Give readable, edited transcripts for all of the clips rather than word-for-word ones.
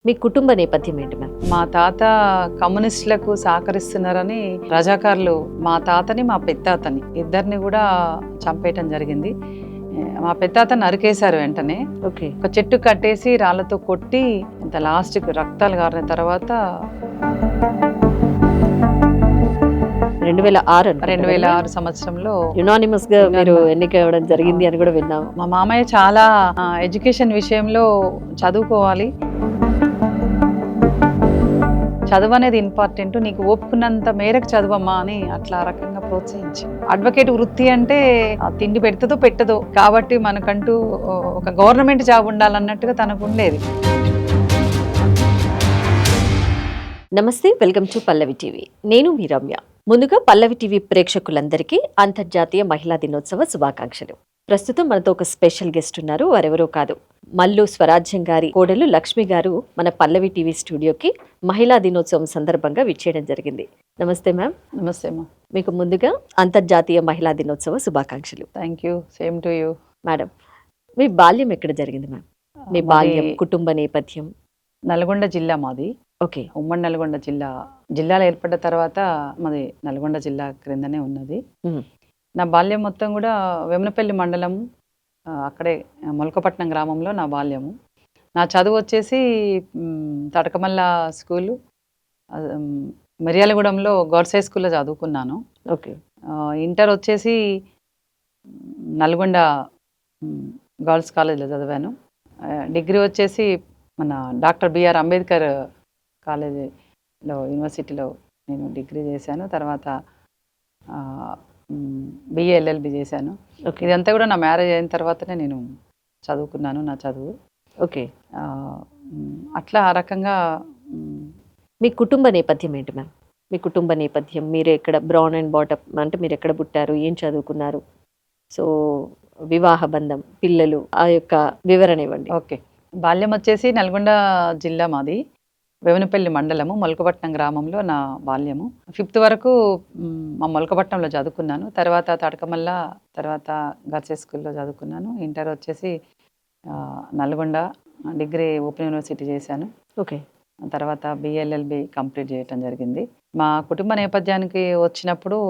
మీ కుటుంబ నేపథ్యం ఏంటి మ్యామ్? మా తాత కమ్యూనిస్టులకు సహకరిస్తున్నారని రజాకారులు మా తాతని మా పెత్తాతని ఇద్దరిని కూడా చంపేయటం జరిగింది. మా పెత్తాత నరికేశారు వెంటనే. ఓకే. ఒక చెట్టు కట్టేసి రాళ్ళతో కొట్టి ఇంత లాస్ట్కి రక్తాలు గారిన తర్వాత 2006 సంవత్సరంలో యునానిమస్ గా మీరు ఎన్నిక అవ్వడం జరిగింది అని కూడా విన్నాము. మా మామయ్య చాలా ఎడ్యుకేషన్ విషయంలో చదువుకోవాలి, చదువు అనేది ఇంపార్టెంట్, నీకు ఓపుకున్నంత మేరకు చదువమ్మా అని అట్లా రకంగా ప్రోత్సహించి, అడ్వకేట్ వృత్తి అంటే తిండి పెడుతుందో పెట్టదో కాబట్టి మనకంటూ ఒక గవర్నమెంట్ జాబ్ ఉండాలన్నట్టుగా తనకు ఉండేది. నమస్తే, వెల్కమ్ టు పల్లవి టీవీ. నేను మీ రమ్య. ముందుగా పల్లవి టీవీ ప్రేక్షకులందరికీ అంతర్జాతీయ మహిళా దినోత్సవ శుభాకాంక్షలు. ప్రస్తుతం మనతో ఒక స్పెషల్ గెస్ట్ ఉన్నారు. వారెవరో కాదు, మల్లు స్వరాజ్యం గారి కోడలు లక్ష్మి గారు మన పల్లవి టీవీ స్టూడియోకి మహిళా దినోత్సవం సందర్భంగా విచ్చేయడం జరిగింది. నమస్తే మ్యామ్. నమస్తే అమ్మా. మీకు ముందుగా అంతర్జాతీయ మహిళా దినోత్సవ శుభాకాంక్షలు. Thank you, same to you. Madam, మీ బాల్యం ఎక్కడ జరిగింది మ్యామ్? మీ బాల్యం, కుటుంబ నేపథ్యం. నల్గొండ జిల్లా మాది. ఓకే. ఉమ్మడి నల్గొండ జిల్లాలో ఏర్పడ్డ తర్వాత మాది నల్గొండ జిల్లా క్రిందనే ఉన్నది. నా బాల్యం మొత్తం కూడా వేమనపల్లి మండలం, అక్కడే మొలకపట్నం గ్రామంలో నా బాల్యము. నా చదువు వచ్చేసి తడకమల్ల స్కూలు, మిర్యాలగూడెంలో గర్ల్స్ హై స్కూల్లో చదువుకున్నాను. ఓకే. ఇంటర్ వచ్చేసి నల్గొండ గర్ల్స్ కాలేజీలో చదివాను. డిగ్రీ వచ్చేసి మన డాక్టర్ బిఆర్ అంబేద్కర్ కాలేజీలో, యూనివర్సిటీలో నేను డిగ్రీ చేశాను. తర్వాత బిఏ ఎల్ఎల్బి చేశాను. ఇదంతా కూడా నా మ్యారేజ్ అయిన తర్వాతనే నేను చదువుకున్నాను నా చదువు. ఓకే. అట్లా ఆ రకంగా. మీ కుటుంబ నేపథ్యం ఏంటి మ్యామ్? మీ కుటుంబ నేపథ్యం, మీరు ఎక్కడ బ్రౌన్ అండ్ బాటప్ అంటే మీరు ఎక్కడ పుట్టారు, ఏం చదువుకున్నారు, సో వివాహ బంధం, పిల్లలు, ఆ యొక్క వివరణ ఇవ్వండి. ఓకే. బాల్యం వచ్చేసి నల్గొండ జిల్లా మాది, వేమనపల్లి మండలము, మొలకపట్నం గ్రామంలో నా బాల్యము. 5th వరకు మా మొలకపట్నంలో చదువుకున్నాను. తర్వాత తడకమల్ల, తర్వాత గర్ల్స్ స్కూల్లో చదువుకున్నాను. ఇంటర్ వచ్చేసి నల్గొండ, డిగ్రీ ఓపెన్ యూనివర్సిటీ చేశాను. ఓకే. తర్వాత బిఎల్ఎల్బి కంప్లీట్ చేయటం జరిగింది. మా కుటుంబ నేపథ్యానికి వచ్చినప్పుడు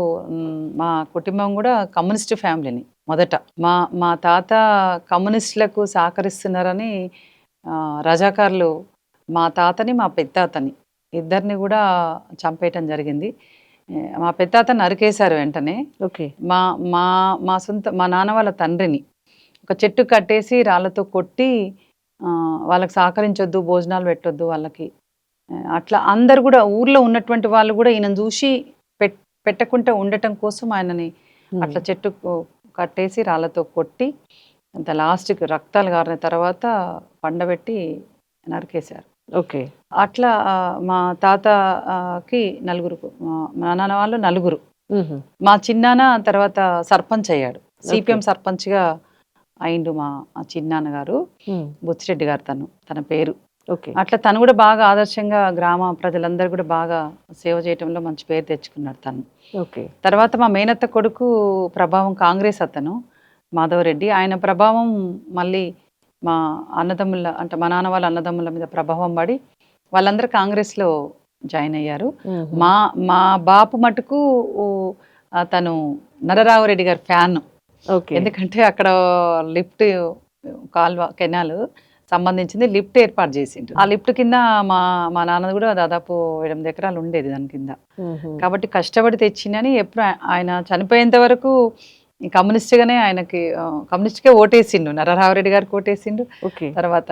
మా కుటుంబం కూడా కమ్యూనిస్ట్ ఫ్యామిలీని. మొదట మా తాత కమ్యూనిస్టులకు సహకరిస్తున్నారని రజాకారులు మా తాతని మా పెత్తాతని ఇద్దరిని కూడా చంపేయటం జరిగింది. మా పెత్తాత నరికేశారు వెంటనే. ఓకే. మా నాన్న వాళ్ళ తండ్రిని ఒక చెట్టు కట్టేసి రాళ్ళతో కొట్టి వాళ్ళకి సహకరించొద్దు, భోజనాలు పెట్టొద్దు వాళ్ళకి, అట్లా అందరు కూడా ఊర్లో ఉన్నటువంటి వాళ్ళు కూడా ఈయన చూసి పెట్టకుండా ఉండటం కోసం ఆయనని అట్లా చెట్టు కట్టేసి రాళ్ళతో కొట్టి అంత లాస్ట్కి రక్తాలు గారిన తర్వాత పండబెట్టి నరికేశారు. ఓకే. అట్లా మా తాతకి నలుగురు, మా నాన్న వాళ్ళు నలుగురు. మా చిన్నాన్న తర్వాత సర్పంచ్ అయ్యాడు, సిపిఎం సర్పంచ్గా అయిండు మా చిన్నాన్న గారు, బుచ్చిరెడ్డి గారు తన పేరు. ఓకే. అట్లా తను కూడా బాగా ఆదర్శంగా గ్రామ ప్రజలందరూ కూడా బాగా సేవ చేయటంలో మంచి పేరు తెచ్చుకున్నాడు తను. ఓకే. తర్వాత మా మేనత్త కొడుకు ప్రభావం, కాంగ్రెస్ అతను మాధవరెడ్డి, ఆయన ప్రభావం మళ్ళీ మా అన్నదమ్ముల అంటే మా నాన్న వాళ్ళ అన్నదమ్ముల మీద ప్రభావం పడి వాళ్ళందరూ కాంగ్రెస్లో జాయిన్ అయ్యారు. మా బాపు మటుకు తను నరరావురెడ్డి గారి ఫ్యాన్. ఎందుకంటే అక్కడ లిఫ్ట్, కాల్వ, కెనాల్ సంబంధించింది లిఫ్ట్ ఏర్పాటు చేసిండ్రు. ఆ లిఫ్ట్ కింద మా నాన్న కూడా దాదాపు 8 ఎకరాలు ఉండేది దాని కింద. కాబట్టి కష్టపడి తెచ్చిందని ఎప్పుడు ఆయన చనిపోయేంత వరకు కమ్యూనిస్ట్గానే ఆయనకి కమ్యూనిస్ట్కే ఓటేసిండు. నరరావురెడ్డి గారికి ఓటేసిండు. తర్వాత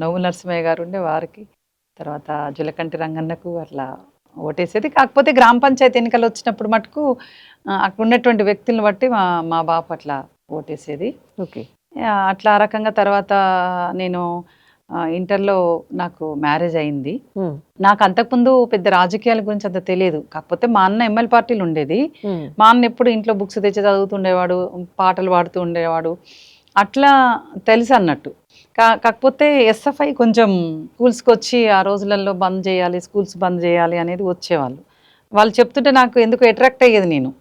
నవ్వు నరసింహయ్య గారు ఉండే వారికి, తర్వాత జులకంటి రంగన్నకు అట్లా ఓటేసేది. కాకపోతే గ్రామ పంచాయతీ ఎన్నికలు వచ్చినప్పుడు మటుకు అక్కడ ఉన్నటువంటి వ్యక్తులను బట్టి మా బాపు అట్లా ఓటేసేది. ఓకే. అట్లా ఆ రకంగా తర్వాత నేను ఇంటర్లో నాకు మ్యారేజ్ అయింది. నాకు అంతకుముందు పెద్ద రాజకీయాల గురించి అంత తెలియదు. కాకపోతే మా అన్న ఎమ్మెల్యే పార్టీలు ఉండేది. మా అన్న ఎప్పుడు ఇంట్లో బుక్స్ తెచ్చి చదువుతుండేవాడు, పాటలు పాడుతూ ఉండేవాడు, అట్లా తెలుసు అన్నట్టు. కాకపోతే ఎస్ఎఫ్ఐ కొంచెం స్కూల్స్కి వచ్చి ఆ రోజులలో బంద్ చేయాలి, స్కూల్స్ బంద్ చేయాలి అనేది వచ్చేవాళ్ళు. వాళ్ళు చెప్తుంటే నాకు ఎందుకు అట్రాక్ట్ అయ్యేది. నేను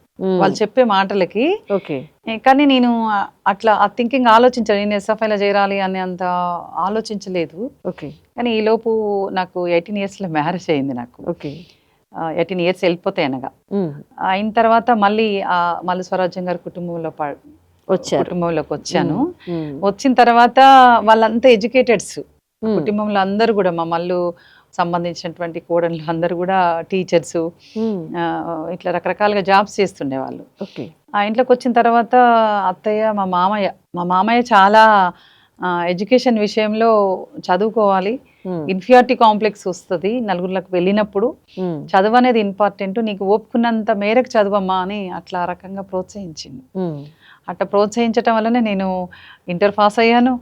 వాళ్ళు చెప్పే మాటలకి. ఓకే. కానీ నేను అట్లా ఆ థింకింగ్ ఆలోచించాను, నేను ఎస్ఎఫ్ఐలో చేరాలి అని అంత ఆలోచించలేదు. ఓకే. కానీ ఈలోపు నాకు 18 ఇయర్స్లో మ్యారేజ్ అయింది. నాకు ఓకే. 18 ఇయర్స్ వెళ్ళిపోతాయి అనగా. అయిన తర్వాత మళ్ళీ మళ్ళీ స్వరాజ్యం గారి కుటుంబంలోకి వచ్చాను. వచ్చిన తర్వాత వాళ్ళంతా ఎడ్యుకేటెడ్స్, కుటుంబంలో అందరూ కూడా మా మళ్ళు సంబంధించినటువంటి కోడళ్ళు అందరూ కూడా టీచర్స్, ఇట్లా రకరకాలుగా జాబ్స్ చేస్తుండే వాళ్ళు. ఆ ఇంట్లోకి వచ్చిన తర్వాత అత్తయ్య, మా మామయ్య చాలా ఎడ్యుకేషన్ విషయంలో చదువుకోవాలి, ఇన్ఫీరియారిటీ కాంప్లెక్స్ వస్తుంది నలుగురులకు వెళ్ళినప్పుడు, చదువు అనేది ఇంపార్టెంట్, నీకు ఓపుకున్నంత మేరకు చదువమ్మా అని అట్లా రకంగా ప్రోత్సహించింది. అట్లా ప్రోత్సహించటం వల్లనే నేను ఇంటర్ పాస్ అయ్యాను,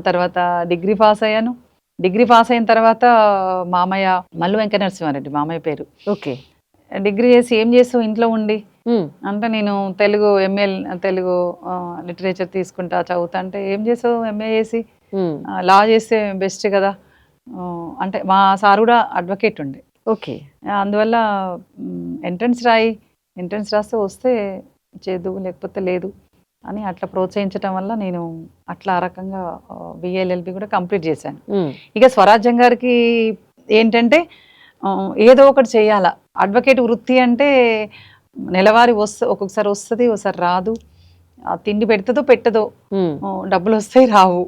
తర్వాత డిగ్రీ పాస్ అయ్యాను. డిగ్రీ పాస్ అయిన తర్వాత మామయ్య మల్లు వెంకట నరసింహారెడ్డి మామయ్య పేరు. ఓకే. డిగ్రీ చేసి ఏం చేస్తావు ఇంట్లో ఉండి అంటే, నేను తెలుగు తెలుగు లిటరేచర్ తీసుకుంటా చదువుతా అంటే, ఏం చేసావు ఎంఏ చేసి లా చేస్తే బెస్ట్ కదా అంటే, మా సార్ కూడా అడ్వకేట్ ఉండే. ఓకే. అందువల్ల ఎంట్రన్స్ రాస్తే వస్తే చేద్దు, లేకపోతే లేదు అని అట్లా ప్రోత్సహించడం వల్ల నేను అట్లా ఆ రకంగా బిఏఎల్ఎల్బి కూడా కంప్లీట్ చేశాను. ఇక స్వరాజ్యం గారికి ఏంటంటే ఏదో ఒకటి చేయాలా, అడ్వకేట్ వృత్తి అంటే నెలవారీ ఒక్కొక్కసారి వస్తుంది, ఒకసారి రాదు, తిండి పెట్టదో డబ్బులు వస్తాయి రావు,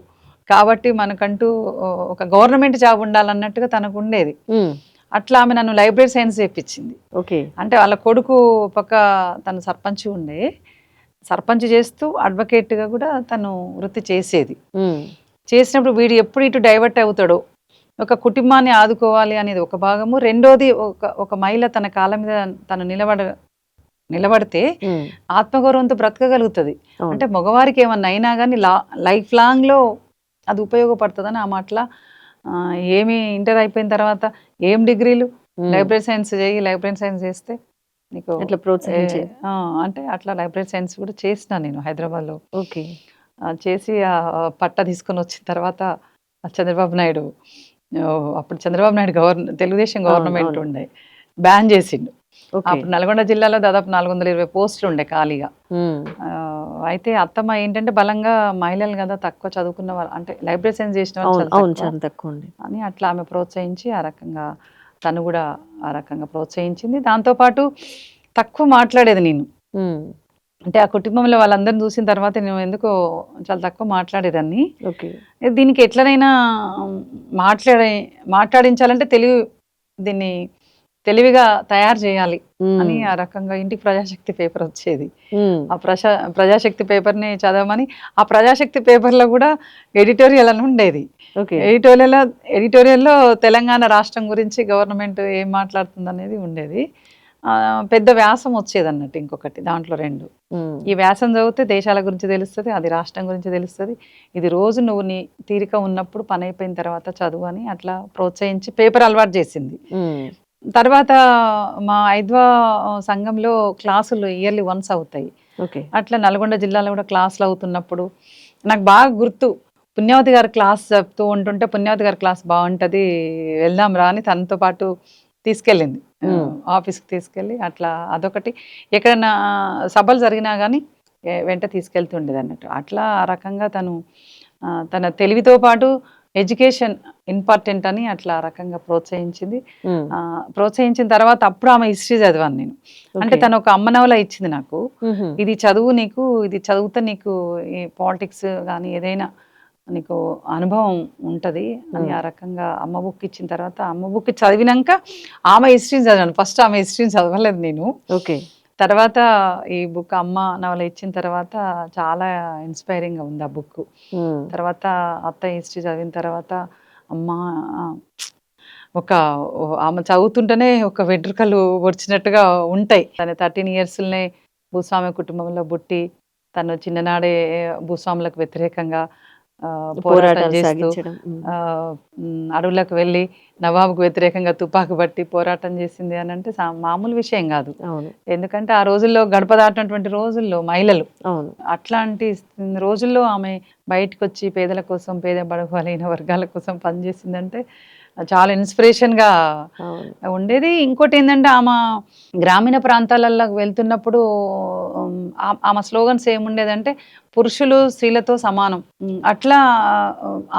కాబట్టి మనకంటూ ఒక గవర్నమెంట్ జాబ్ ఉండాలన్నట్టుగా తనకు ఉండేది. అట్లా ఆమె నన్ను లైబ్రరీ సైన్స్ చేయించింది. ఓకే. అంటే వాళ్ళ కొడుకు పక్క తను సర్పంచ్ ఉండే, సర్పంచ్ చేస్తూ అడ్వకేట్గా కూడా తను వృత్తి చేసేది. చేసినప్పుడు వీడు ఎప్పుడు ఇటు డైవర్ట్ అవుతాడో, ఒక కుటుంబాన్ని ఆదుకోవాలి అనేది ఒక భాగము, రెండోది ఒక మహిళ తన కాళ్ళ మీద తను నిలబడితే ఆత్మగౌరవంతో బ్రతకగలుగుతుంది. అంటే మగవారికి ఏమన్నా అయినా కానీ లైఫ్ లాంగ్లో అది ఉపయోగపడుతుందని ఆ మాటల ఏమి ఇంటర్ అయిపోయిన తర్వాత ఏం డిగ్రీలు, లైబ్రరీ సైన్స్ చేస్తే నీకు అట్లా ప్రోత్సహించే అంటే అట్లా లైబ్రరీ సైన్స్ కూడా చేసిన నేను హైదరాబాద్లో. ఓకే. చేసి ఆ పట్టా తీసుకొని వచ్చిన తర్వాత చంద్రబాబు నాయుడు, అప్పుడు చంద్రబాబు నాయుడు తెలుగుదేశం గవర్నమెంట్ ఉండే, బ్యాన్ చేసిండు. అప్పుడు నల్గొండ జిల్లాలో దాదాపు 420 పోస్టులు ఉండే ఖాళీగా. అయితే అత్తమ్మ ఏంటంటే బలంగా మహిళలు కదా, తక్కువ చదువుకున్న వాళ్ళు అంటే లైబ్రరీ సైన్స్ చేసిన వాళ్ళు తక్కువ అని అట్లా ఆమె ప్రోత్సహించి ఆ రకంగా తను కూడా ఆ రకంగా ప్రోత్సహించింది. దాంతోపాటు తక్కువ మాట్లాడేది నేను, అంటే ఆ కుటుంబంలో వాళ్ళందరిని చూసిన తర్వాత నేను ఎందుకో చాలా తక్కువ మాట్లాడేదాన్ని. దీనికి ఎట్లనైనా మాట్లాడించాలంటే దీన్ని తెలివిగా తయారు చేయాలి అని ఆ రకంగా ఇంటికి ప్రజాశక్తి పేపర్ వచ్చేది. ఆ ప్రజాశక్తి పేపర్ని చదవమని, ఆ ప్రజాశక్తి పేపర్లో కూడా ఎడిటోరియల్ అని ఉండేది. ఎడిటోరియల్లో తెలంగాణ రాష్ట్రం గురించి గవర్నమెంట్ ఏం మాట్లాడుతుంది అనేది ఉండేది. పెద్ద వ్యాసం వచ్చేది అన్నట్టు, ఇంకొకటి దాంట్లో 2. ఈ వ్యాసం చదివితే దేశాల గురించి తెలుస్తుంది, అది రాష్ట్రం గురించి తెలుస్తుంది, ఇది రోజు నువ్వు నీ తీరిక ఉన్నప్పుడు పని అయిపోయిన తర్వాత చదువు అని అట్లా ప్రోత్సహించి పేపర్ అలవాటు చేసింది. తర్వాత మా ఐద్వా సంఘంలో క్లాసులు ఇయర్లీ వన్స్ అవుతాయి. అట్లా నల్గొండ జిల్లాలో కూడా క్లాసులు అవుతున్నప్పుడు నాకు బాగా గుర్తు, పుణ్యావతి గారి క్లాస్ చెప్తూ ఉంటుంటే, పుణ్యావతి గారి క్లాస్ బాగుంటుంది వెళ్దాం రా అని తనతో పాటు తీసుకెళ్ళింది, ఆఫీస్కి తీసుకెళ్ళి. అట్లా అదొకటి, ఎక్కడైనా సభలు జరిగినా కానీ వెంట తీసుకెళ్తుండేది అన్నట్టు. అట్లా ఆ రకంగా తన తెలివితో పాటు ఎడ్యుకేషన్ ఇంపార్టెంట్ అని అట్లా రకంగా ప్రోత్సహించింది. ప్రోత్సహించిన తర్వాత అప్పుడు ఆమె హిస్టరీ చదివాను నేను. అంటే తను ఒక అమ్మనవలా ఇచ్చింది నాకు, ఇది చదువు, నీకు ఇది చదివితే నీకు ఈ పాలిటిక్స్ కానీ ఏదైనా నీకు అనుభవం ఉంటుంది అని ఆ రకంగా అమ్మ బుక్ ఇచ్చిన తర్వాత, అమ్మ బుక్ చదివినాక ఆమె హిస్టరీని చదివాను. ఫస్ట్ ఆమె హిస్టరీని చదవలేదు నేను. తర్వాత ఈ బుక్ అమ్మ నవల ఇచ్చిన తర్వాత చాలా ఇన్స్పైరింగ్గా ఉంది ఆ బుక్. తర్వాత అత్తయ్య హిస్టరీ చదివిన తర్వాత అమ్మ ఆమె చదువుతుంటేనే ఒక వెంట్రుకలు వచ్చినట్టుగా ఉంటాయి. తను 13 ఇయర్స్నే భూస్వామి కుటుంబంలో పుట్టి, తను చిన్ననాడే భూస్వాములకు వ్యతిరేకంగా పోరాటం చేస్తూ అడవులకు వెళ్ళి నవాబుకు వ్యతిరేకంగా తుపాకు పట్టి పోరాటం చేసింది అని అంటే మామూలు విషయం కాదు. ఎందుకంటే ఆ రోజుల్లో గడప దాటినటువంటి రోజుల్లో మహిళలు, అట్లాంటి రోజుల్లో ఆమె బయటకు వచ్చి పేదల కోసం, పేద బడుగు బలైన వర్గాల కోసం పనిచేసిందంటే చాలా ఇన్స్పిరేషన్గా అవును. ఉండేది. ఇంకోటి ఏంటంటే ఆమె గ్రామీణ ప్రాంతాలలోకి వెళ్తున్నప్పుడు ఆమె స్లోగన్స్ ఏముండేదంటే పురుషులు స్త్రీలతో సమానం. అట్లా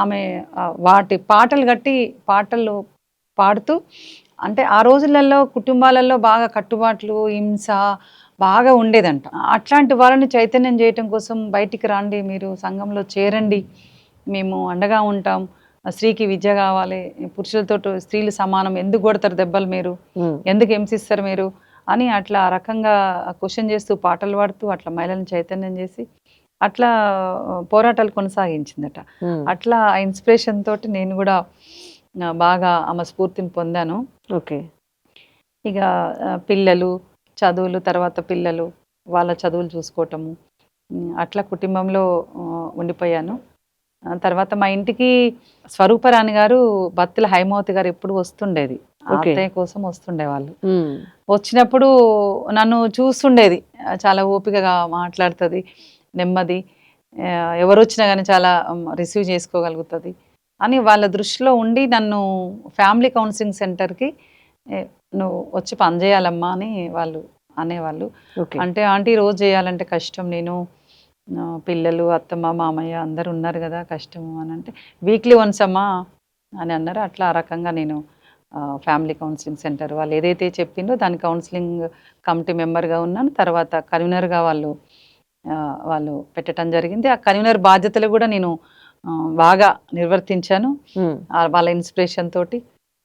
ఆమె వాటి పాటలు కట్టి పాటలు పాడుతూ అంటే ఆ రోజులలో కుటుంబాలలో బాగా కట్టుబాట్లు, హింస బాగా ఉండేదంట. అట్లాంటి వాళ్ళని చైతన్యం చేయటం కోసం బయటికి రండి, మీరు సంఘంలో చేరండి, మేము అండగా ఉంటాం, స్త్రీకి విద్య కావాలి, పురుషులతో స్త్రీలు సమానం, ఎందుకు కొడతారు దెబ్బలు మీరు, ఉమ్, ఎందుకు హింసిస్తారు మీరు అని అట్లా ఆ రకంగా క్వశ్చన్ చేస్తూ పాటలు పాడుతూ అట్లా మహిళలను చైతన్యం చేసి అట్లా పోరాటాలు కొనసాగించిందట. ఉమ్, అట్లా ఆ ఇన్స్పిరేషన్ తోటి నేను కూడా బాగా ఆమె స్ఫూర్తిని పొందాను. ఓకే. ఇక పిల్లలు చదువులు, తర్వాత పిల్లలు వాళ్ళ చదువులు చూసుకోవటము, అట్లా కుటుంబంలో ఉండిపోయాను. తర్వాత మా ఇంటికి స్వరూపరాణి గారు, బత్తిల హైమావతి గారు ఎప్పుడు వస్తుండేది. ఆ ఓకే. అత్తయ్య కోసం వస్తుండేవాళ్ళు. ఉమ్, వచ్చినప్పుడు నన్ను చూస్తుండేది. చాలా ఓపికగా మాట్లాడుతుంది, నెమ్మది, ఎవరు వచ్చినా కానీ చాలా రిసీవ్ చేసుకోగలుగుతుంది అని వాళ్ళ దృష్టిలో ఉండి నన్ను ఫ్యామిలీ కౌన్సిలింగ్ సెంటర్కి నువ్వు వచ్చి పనిచేయాలమ్మా అని వాళ్ళు అనేవాళ్ళు. ఓకే. అంటే ఆంటీ రోజు చేయాలంటే కష్టం, నేను పిల్లలు, అత్తమ్మ, మామయ్య అందరు ఉన్నారు కదా, కష్టము అని అంటే వీక్లీ వన్స్ అమ్మా అని అన్నారు. అట్లా ఆ రకంగా నేను ఫ్యామిలీ కౌన్సిలింగ్ సెంటర్ వాళ్ళు ఏదైతే చెప్పిందో దాని కౌన్సిలింగ్ కమిటీ మెంబర్గా ఉన్నాను. తర్వాత కన్వీనర్గా వాళ్ళు పెట్టడం జరిగింది. ఆ కన్వీనర్ బాధ్యతలు కూడా నేను బాగా నిర్వర్తించాను ఉమ్, వాళ్ళ ఇన్స్పిరేషన్ తోటి.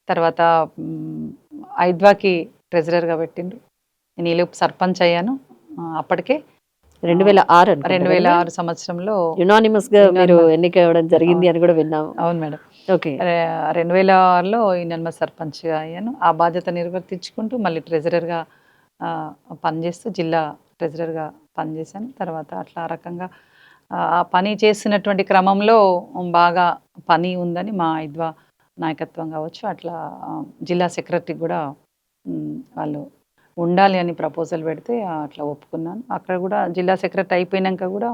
తర్వాత ఐద్వాకి ట్రెజరర్గా పెట్టిండ్రు, నేను ఈలోపు సర్పంచ్ అయ్యాను. అప్పటికే 2006 2006 సంవత్సరంలో యునానిమస్ గా మీరు ఎన్నిక అవ్వడం జరిగింది అని కూడా విన్నాము. అవును మేడం. ఓకే. 2006లో యునానిమస్ సర్పంచ్గా అయ్యాను. ఆ బాధ్యత నిర్వర్తించుకుంటూ మళ్ళీ ట్రెజరర్గా పనిచేస్తూ జిల్లా ట్రెజరర్గా పనిచేశాను. తర్వాత అట్లా ఆ రకంగా ఆ పని చేస్తున్నటువంటి క్రమంలో బాగా పని ఉందని మా ఐద్వా నాయకత్వం కావచ్చు, అట్లా జిల్లా సెక్రటరీ కూడా వాళ్ళు ఉండాలి అని ప్రపోజల్ పెడితే అట్లా ఒప్పుకున్నాను. అక్కడ కూడా జిల్లా సెక్రటరీ అయిపోయినాక కూడా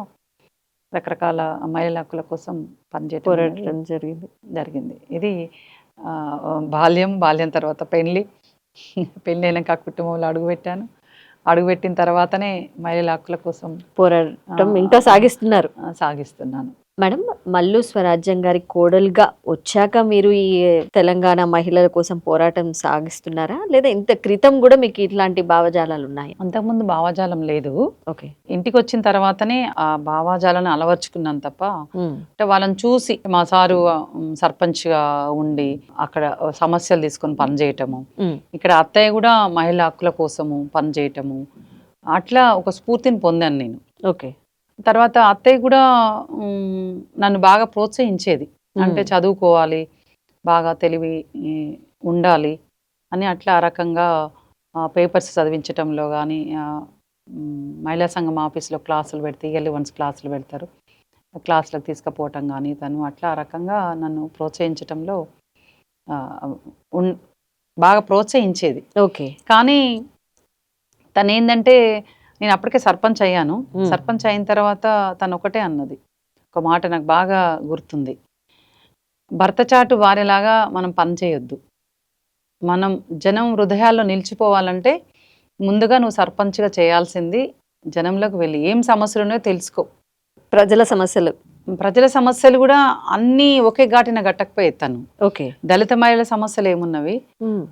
రకరకాల మహిళల హక్కుల కోసం పనిచేయడం పోరాటం జరిగింది. ఇది బాల్యం తర్వాత పెళ్ళి అయినాక ఆ కుటుంబంలో అడుగుపెట్టాను. అడుగుపెట్టిన తర్వాతనే మహిళల హక్కుల కోసం పోరాటం ఇంకా సాగిస్తున్నాను. మేడం, మల్లు స్వరాజ్యం గారి కోడలుగా వచ్చాక మీరు ఈ తెలంగాణ మహిళల కోసం పోరాటం సాగిస్తున్నారా, లేదా ఇంత క్రితం కూడా మీకు ఇట్లాంటి భావజాలాలు ఉన్నాయి? అంతకుముందు భావజాలం లేదు. ఓకే. ఇంటికి వచ్చిన తర్వాతనే ఆ భావజాలను అలవర్చుకున్నాను తప్ప, అంటే వాళ్ళని చూసి మా సారు సర్పంచ్గా ఉండి అక్కడ సమస్యలు తీసుకొని పనిచేయటము, ఇక్కడ అత్తయ్య కూడా మహిళా హక్కుల కోసము పనిచేయటము, అట్లా ఒక స్ఫూర్తిని పొందాను నేను. ఓకే. తర్వాత అత్తయ్య కూడా నన్ను బాగా ప్రోత్సహించేది. అంటే చదువుకోవాలి, బాగా తెలివి ఉండాలి అని అట్లా ఆ రకంగా పేపర్స్ చదివించటంలో కానీ, మహిళా సంఘం ఆఫీస్లో క్లాసులు పెడితే ఇయర్లీ వన్స్ క్లాసులు పెడతారు, క్లాసులకు తీసుకుపోవటం కానీ తను అట్లా ఆ రకంగా నన్ను ప్రోత్సహించటంలో బాగా ప్రోత్సహించేది. ఓకే. కానీ తను ఏంటంటే నేను అప్పటికే సర్పంచ్ అయ్యాను. సర్పంచ్ అయిన తర్వాత తను ఒకటే అన్నది, ఒక మాట నాకు బాగా గుర్తుంది, భర్త చాటు భార్యలాగా మనం పని చేయొద్దు, మనం జనం హృదయాల్లో నిలిచిపోవాలంటే ముందుగా నువ్వు సర్పంచ్గా చేయాల్సింది జనంలోకి వెళ్ళి ఏం సమస్యలు ఉన్నాయో తెలుసుకో. ప్రజల సమస్యలు కూడా అన్నీ ఒకే ఘాటిన గట్టకపోయి తను. ఓకే. దళిత మహిళల సమస్యలు ఏమున్నవి,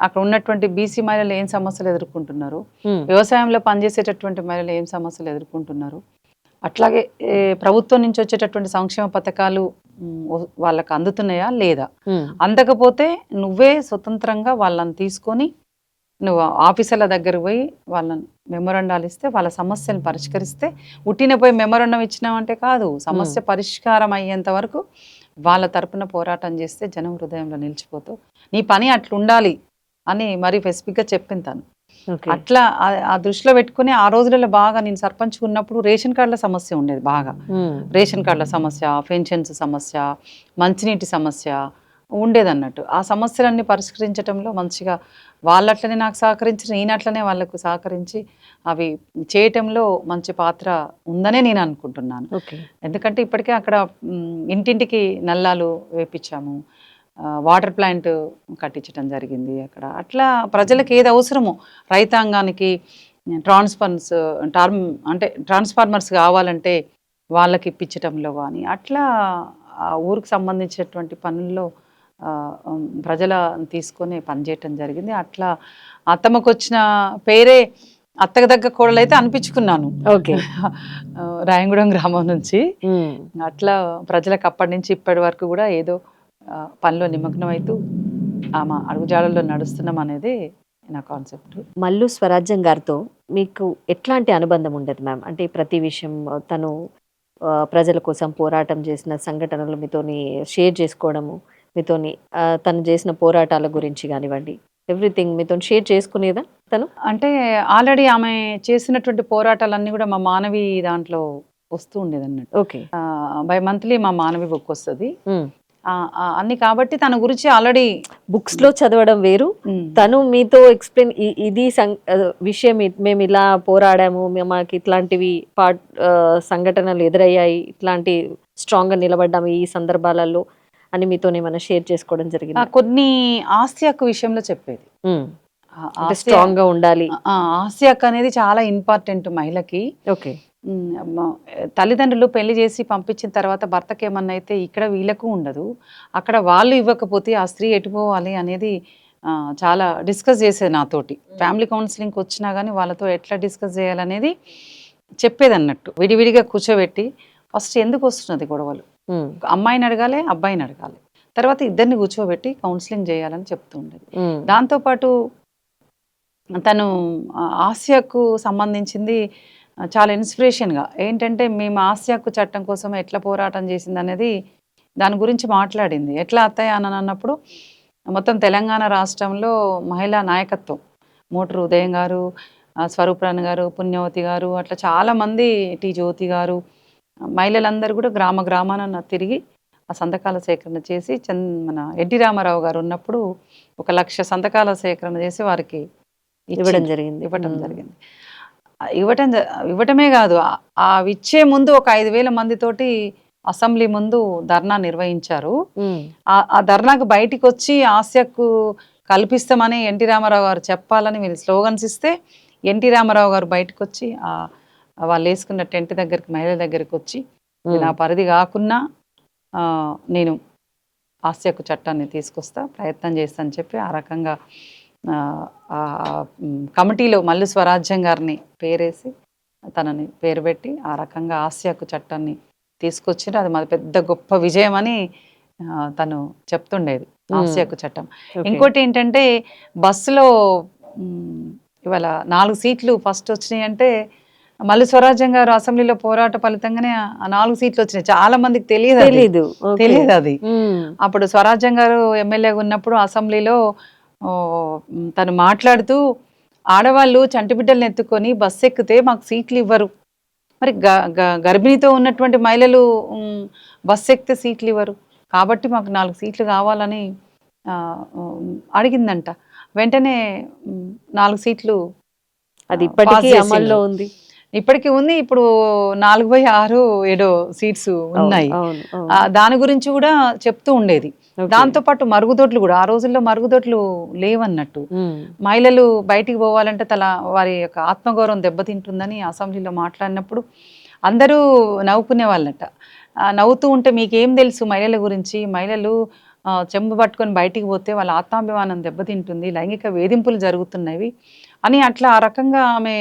అక్కడ ఉన్నటువంటి బీసీ మహిళలు ఏం సమస్యలు ఎదుర్కొంటున్నారు, వ్యవసాయంలో పనిచేసేటటువంటి మహిళలు ఏం సమస్యలు ఎదుర్కొంటున్నారు, అట్లాగే ప్రభుత్వం నుంచి వచ్చేటటువంటి సంక్షేమ పథకాలు వాళ్ళకి అందుతున్నాయా లేదా, అందకపోతే నువ్వే స్వతంత్రంగా వాళ్ళని తీసుకొని నువ్వు ఆఫీసర్ల దగ్గర పోయి వాళ్ళని మెమొరండాలు ఇస్తే వాళ్ళ సమస్యను పరిష్కరిస్తే, ఉట్టిన పోయి మెమొరండం ఇచ్చినామంటే కాదు, సమస్య పరిష్కారం అయ్యేంత వరకు వాళ్ళ తరపున పోరాటం చేస్తే జనం హృదయంలో నిలిచిపోతావు, నీ పని అట్లుండాలి అని మరీ స్పెసిఫిక్గా చెప్పింది తను. అట్లా ఆ దృష్టిలో పెట్టుకుని ఆ రోజులలో బాగా నేను సర్పంచ్ ఉన్నప్పుడు రేషన్ కార్డుల సమస్య ఉండేది బాగా. రేషన్ కార్డుల సమస్య, పెన్షన్స్ సమస్య, మంచినీటి సమస్య ఉండేదన్నట్టు. ఆ సమస్యలన్నీ పరిష్కరించడంలో మంచిగా వాళ్ళట్లనే నాకు సహకరించి, నేనట్లనే వాళ్ళకు సహకరించి అవి చేయటంలో మంచి పాత్ర ఉందనే నేను అనుకుంటున్నాను. ఎందుకంటే ఇప్పటికే అక్కడ ఇంటింటికి నల్లాలు వేపించాము, వాటర్ ప్లాంట్ కట్టించడం జరిగింది అక్కడ. అట్లా ప్రజలకు ఏది అవసరమో రైతాంగానికి ట్రాన్స్ఫర్స్ టర్మ్ అంటే ట్రాన్స్ఫార్మర్స్ కావాలంటే వాళ్ళకి ఇప్పించటంలో కానీ అట్లా ఆ ఊరికి సంబంధించినటువంటి పనుల్లో ప్రజల తీసుకొని పనిచేయటం జరిగింది. అట్లా అత్తమ్మకు వచ్చిన పేరే అత్తకు దగ్గర కోడలైతే అనిపించుకున్నాను ఓకే. రాయంగూడెం గ్రామం నుంచి. అట్లా ప్రజలకు అప్పటి నుంచి ఇప్పటి వరకు కూడా ఏదో పనిలో నిమగ్నం అవుతూ ఆమె అడుగుజాడల్లో నడుస్తున్నాం అనేది నా కాన్సెప్ట్. మల్లు స్వరాజ్యం గారితో మీకు ఎట్లాంటి అనుబంధం ఉండదు మ్యామ్? అంటే ప్రతి విషయం తను ప్రజల కోసం పోరాటం చేసిన సంఘటనలు మీతోని షేర్ చేసుకోవడము, మీతోని తను చేసిన పోరాటాల గురించి కానివ్వండి, ఎవ్రీథింగ్ మీతో షేర్ చేసుకునేదా తను? అంటే ఆల్రెడీ ఆమె చేసినటువంటి పోరాటాలన్నీ కూడా మా మానవి దాంట్లో వస్తూ ఉండేది అన్నట్టు. ఓకే. బై మంత్లీ మా మానవి బుక్ వస్తుంది అన్ని. కాబట్టి తన గురించి ఆల్రెడీ బుక్స్ లో చదవడం వేరు, తను మీతో ఎక్స్ప్లెయిన్ ఇది విషయం మేము ఇలా పోరాడాము, మాకు ఇట్లాంటివి సంఘటనలు ఎదురయ్యాయి, ఇట్లాంటి స్ట్రాంగ్ గా నిలబడ్డాము ఈ సందర్భాలలో అని మీతో ఏమైనా షేర్ చేసుకోవడం జరిగింది? కొన్ని ఆస్తి హక్కు విషయంలో చెప్పేది. స్ట్రాంగ్ గా ఉండాలి. ఆస్తి హక్కు అనేది చాలా ఇంపార్టెంట్ మహిళకి. ఓకే. తల్లిదండ్రులు పెళ్లి చేసి పంపించిన తర్వాత భర్తకి ఏమన్నా అయితే ఇక్కడ వీళ్ళకు ఉండదు, అక్కడ వాళ్ళు ఇవ్వకపోతే ఆ స్త్రీ ఎటుపోవాలి అనేది చాలా డిస్కస్ చేసేది నాతోటి. ఫ్యామిలీ కౌన్సిలింగ్కి వచ్చినా కానీ వాళ్ళతో ఎట్లా డిస్కస్ చేయాలనేది చెప్పేది అన్నట్టు. విడివిడిగా కూర్చోబెట్టి ఫస్ట్ ఎందుకు వస్తున్నది గొడవలు, అమ్మాయిని అడగాలి అబ్బాయిని అడగాలి, తర్వాత ఇద్దరిని కూర్చోబెట్టి కౌన్సిలింగ్ చేయాలని చెప్తూ ఉండేది. దాంతోపాటు తను ఆసియాకు సంబంధించింది చాలా ఇన్స్పిరేషన్గా ఏంటంటే మేము ఆస్తి హక్కు చట్టం కోసం ఎట్లా పోరాటం చేసింది అనేది దాని గురించి మాట్లాడింది. ఎట్లా అత్తయ్య అని అన్నప్పుడు మొత్తం తెలంగాణ రాష్ట్రంలో మహిళా నాయకత్వం మోటూరు ఉదయం గారు, స్వరూప్రాణి గారు, పుణ్యవతి గారు, అట్లా చాలామంది, టి జ్యోతి గారు, మహిళలందరూ కూడా గ్రామ గ్రామాన తిరిగి ఆ సంతకాల సేకరణ చేసి మన ఎన్టీ రామారావు గారు ఉన్నప్పుడు 1,00,000 సంతకాల సేకరణ చేసి వారికి ఇవ్వడం జరిగింది. ఇవ్వటమే కాదు, ఆ ఇచ్చే ముందు ఒక 5,000 మందితోటి అసెంబ్లీ ముందు ధర్నా నిర్వహించారు. ఆ ధర్నాకు బయటికి వచ్చి ఆస్యకు కల్పిస్తామని ఎన్టీ రామారావు గారు చెప్పాలని మీరు స్లోగన్స్ ఇస్తే ఎన్టీ రామారావు గారు బయటకు వచ్చి వాళ్ళు వేసుకున్న టెంట్ దగ్గరికి, మహిళల దగ్గరికి వచ్చి నా పరిధి కాకున్నా నేను ఆస్యకు చట్టాన్ని తీసుకొస్తా, ప్రయత్నం చేస్తా అని చెప్పి ఆ రకంగా కమిటీలో మల్లు స్వరాజ్యం గారిని పేరేసి తనని పేరు పెట్టి ఆ రకంగా ఆస్యాకు చట్టాన్ని తీసుకొచ్చిండ్రు. అది మాది పెద్ద గొప్ప విజయం అని తను చెప్తుండేది ఆస్యాకు చట్టం. ఇంకోటి ఏంటంటే బస్సులో ఇవాళ 4 సీట్లు ఫస్ట్ వచ్చినాయి అంటే మల్లు స్వరాజ్యం గారు అసెంబ్లీలో పోరాట ఫలితంగానే ఆ 4 సీట్లు వచ్చినాయి. చాలా మందికి తెలియదు అది. అప్పుడు స్వరాజ్యం గారు ఎమ్మెల్యేగా ఉన్నప్పుడు అసెంబ్లీలో తను మాట్లాడుతూ ఆడవాళ్ళు చంటిబిడ్డలను ఎత్తుకొని బస్సు ఎక్కితే మాకు సీట్లు ఇవ్వరు, మరి గర్భిణితో ఉన్నటువంటి మహిళలు బస్సు ఎక్కితే సీట్లు ఇవ్వరు, కాబట్టి మాకు 4 సీట్లు కావాలని అడిగిందంట. వెంటనే 4 సీట్లు అది ఇప్పటికీ అమల్లో ఉంది. ఇప్పటికీ ఉంది. ఇప్పుడు 4/6 ఏడో సీట్స్ ఉన్నాయి. దాని గురించి కూడా చెప్తూ ఉండేది. దాంతోపాటు మరుగుదొడ్లు కూడా, ఆ రోజుల్లో మరుగుదొడ్లు లేవన్నట్టు. మహిళలు బయటికి పోవాలంటే వారి యొక్క ఆత్మగౌరవం దెబ్బతింటుందని అసెంబ్లీలో మాట్లాడినప్పుడు అందరూ నవ్వుకునే వాళ్ళట. నవ్వుతూ ఉంటే మీకేం తెలుసు మహిళల గురించి, మహిళలు చెంబు పట్టుకొని బయటికి పోతే వాళ్ళ ఆత్మాభిమానం దెబ్బతింటుంది, లైంగిక వేధింపులు జరుగుతున్నవి అని అట్లా ఆ రకంగా ఆమె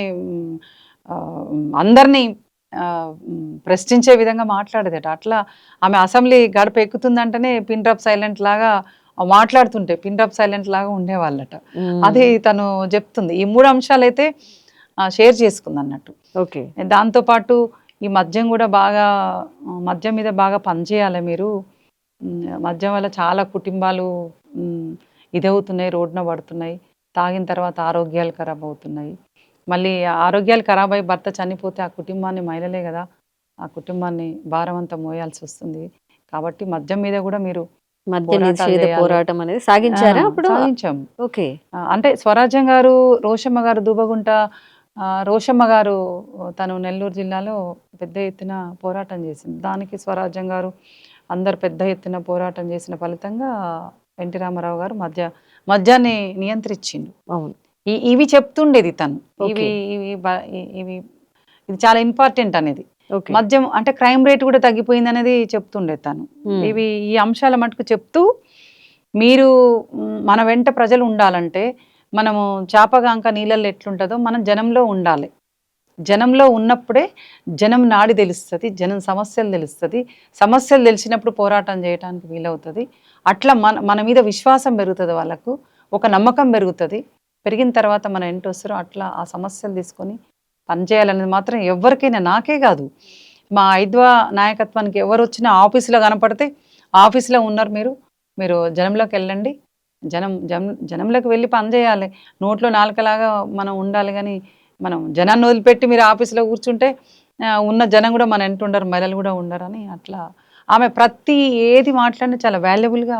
అందరినీ ప్రశ్నించే విధంగా మాట్లాడేదట. అట్లా ఆమె అసెంబ్లీ గడప ఎక్కుతుందంటేనే పిన్ డ్రాప్ సైలెంట్ లాగా మాట్లాడుతుంటే పిన్ డ్రాప్ సైలెంట్ లాగా ఉండేవాళ్ళట. అది తను చెప్తుంది. ఈ 3 అంశాలు అయితే షేర్ చేసుకుంది అన్నట్టు. ఓకే. దాంతోపాటు ఈ మద్యం కూడా బాగా, మద్యం మీద బాగా పనిచేయాలి మీరు, మద్యం వల్ల చాలా కుటుంబాలు ఇదవుతున్నాయి, రోడ్డున పడుతున్నాయి, తాగిన తర్వాత ఆరోగ్యాలు ఖరాబ్ అవుతున్నాయి, మళ్ళీ ఆరోగ్యాలు ఖరాబ్ అయ్యి భర్త చనిపోతే ఆ కుటుంబాన్ని, మహిళలే కదా ఆ కుటుంబాన్ని భారం అంతా మోయాల్సి వస్తుంది, కాబట్టి మద్యం మీద కూడా మీరు పోరాటం అనేది సాగించారా? అప్పుడు సాగించాం. ఓకే. అంటే స్వరాజ్యం గారు, రోషమ్మ గారు దూబగుంట, రోషమ్మ గారు తను నెల్లూరు జిల్లాలో పెద్ద ఎత్తున పోరాటం చేసింది. దానికి స్వరాజ్యం గారు అందరు పెద్ద ఎత్తున పోరాటం చేసిన ఫలితంగా ఎన్టీ రామారావు గారు మద్యాన్ని నియంత్రించిండు. అవును. ఇవి చెప్తుండేది తను. ఓకే. ఇవి ఇది చాలా ఇంపార్టెంట్ అనేది. ఓకే. మద్యం అంటే క్రైమ్ రేట్ కూడా తగ్గిపోయింది అనేది చెప్తుండే తను. ఈ అంశాల మటుకు చెప్తూ మీరు మన వెంట ప్రజలు ఉండాలంటే మనము చాపగాంక నీళ్ళల్లో ఎట్లుంటుందో మనం జనంలో ఉండాలి. జనంలో ఉన్నప్పుడే జనం నాడి తెలుస్తుంది, జనం సమస్యలు తెలుస్తుంది, సమస్యలు తెలిసినప్పుడు పోరాటం చేయడానికి వీలవుతుంది. అట్లా మన మీద విశ్వాసం పెరుగుతుంది, వాళ్ళకు ఒక నమ్మకం పెరుగుతుంది. పెరిగిన తర్వాత మన ఏంటి వస్తారో అట్లా ఆ సమస్యలు తీసుకొని పనిచేయాలనేది మాత్రం ఎవరికైనా, నాకే కాదు, మా ఐద్వా నాయకత్వానికి ఎవరు వచ్చినా ఆఫీసులో కనపడితే ఆఫీసులో ఉన్నారు మీరు జనంలోకి వెళ్ళండి, జనంలోకి వెళ్ళి పనిచేయాలి. నోట్లో నాలుకలాగా మనం ఉండాలి, కానీ మనం జనాన్ని వదిలిపెట్టి మీరు ఆఫీసులో కూర్చుంటే ఉన్న జనం కూడా మన వెంట ఉండరు, మహిళలు కూడా ఉండరని అట్లా ఆమె ప్రతి ఏది మాట్లాడినా చాలా వాల్యుబుల్గా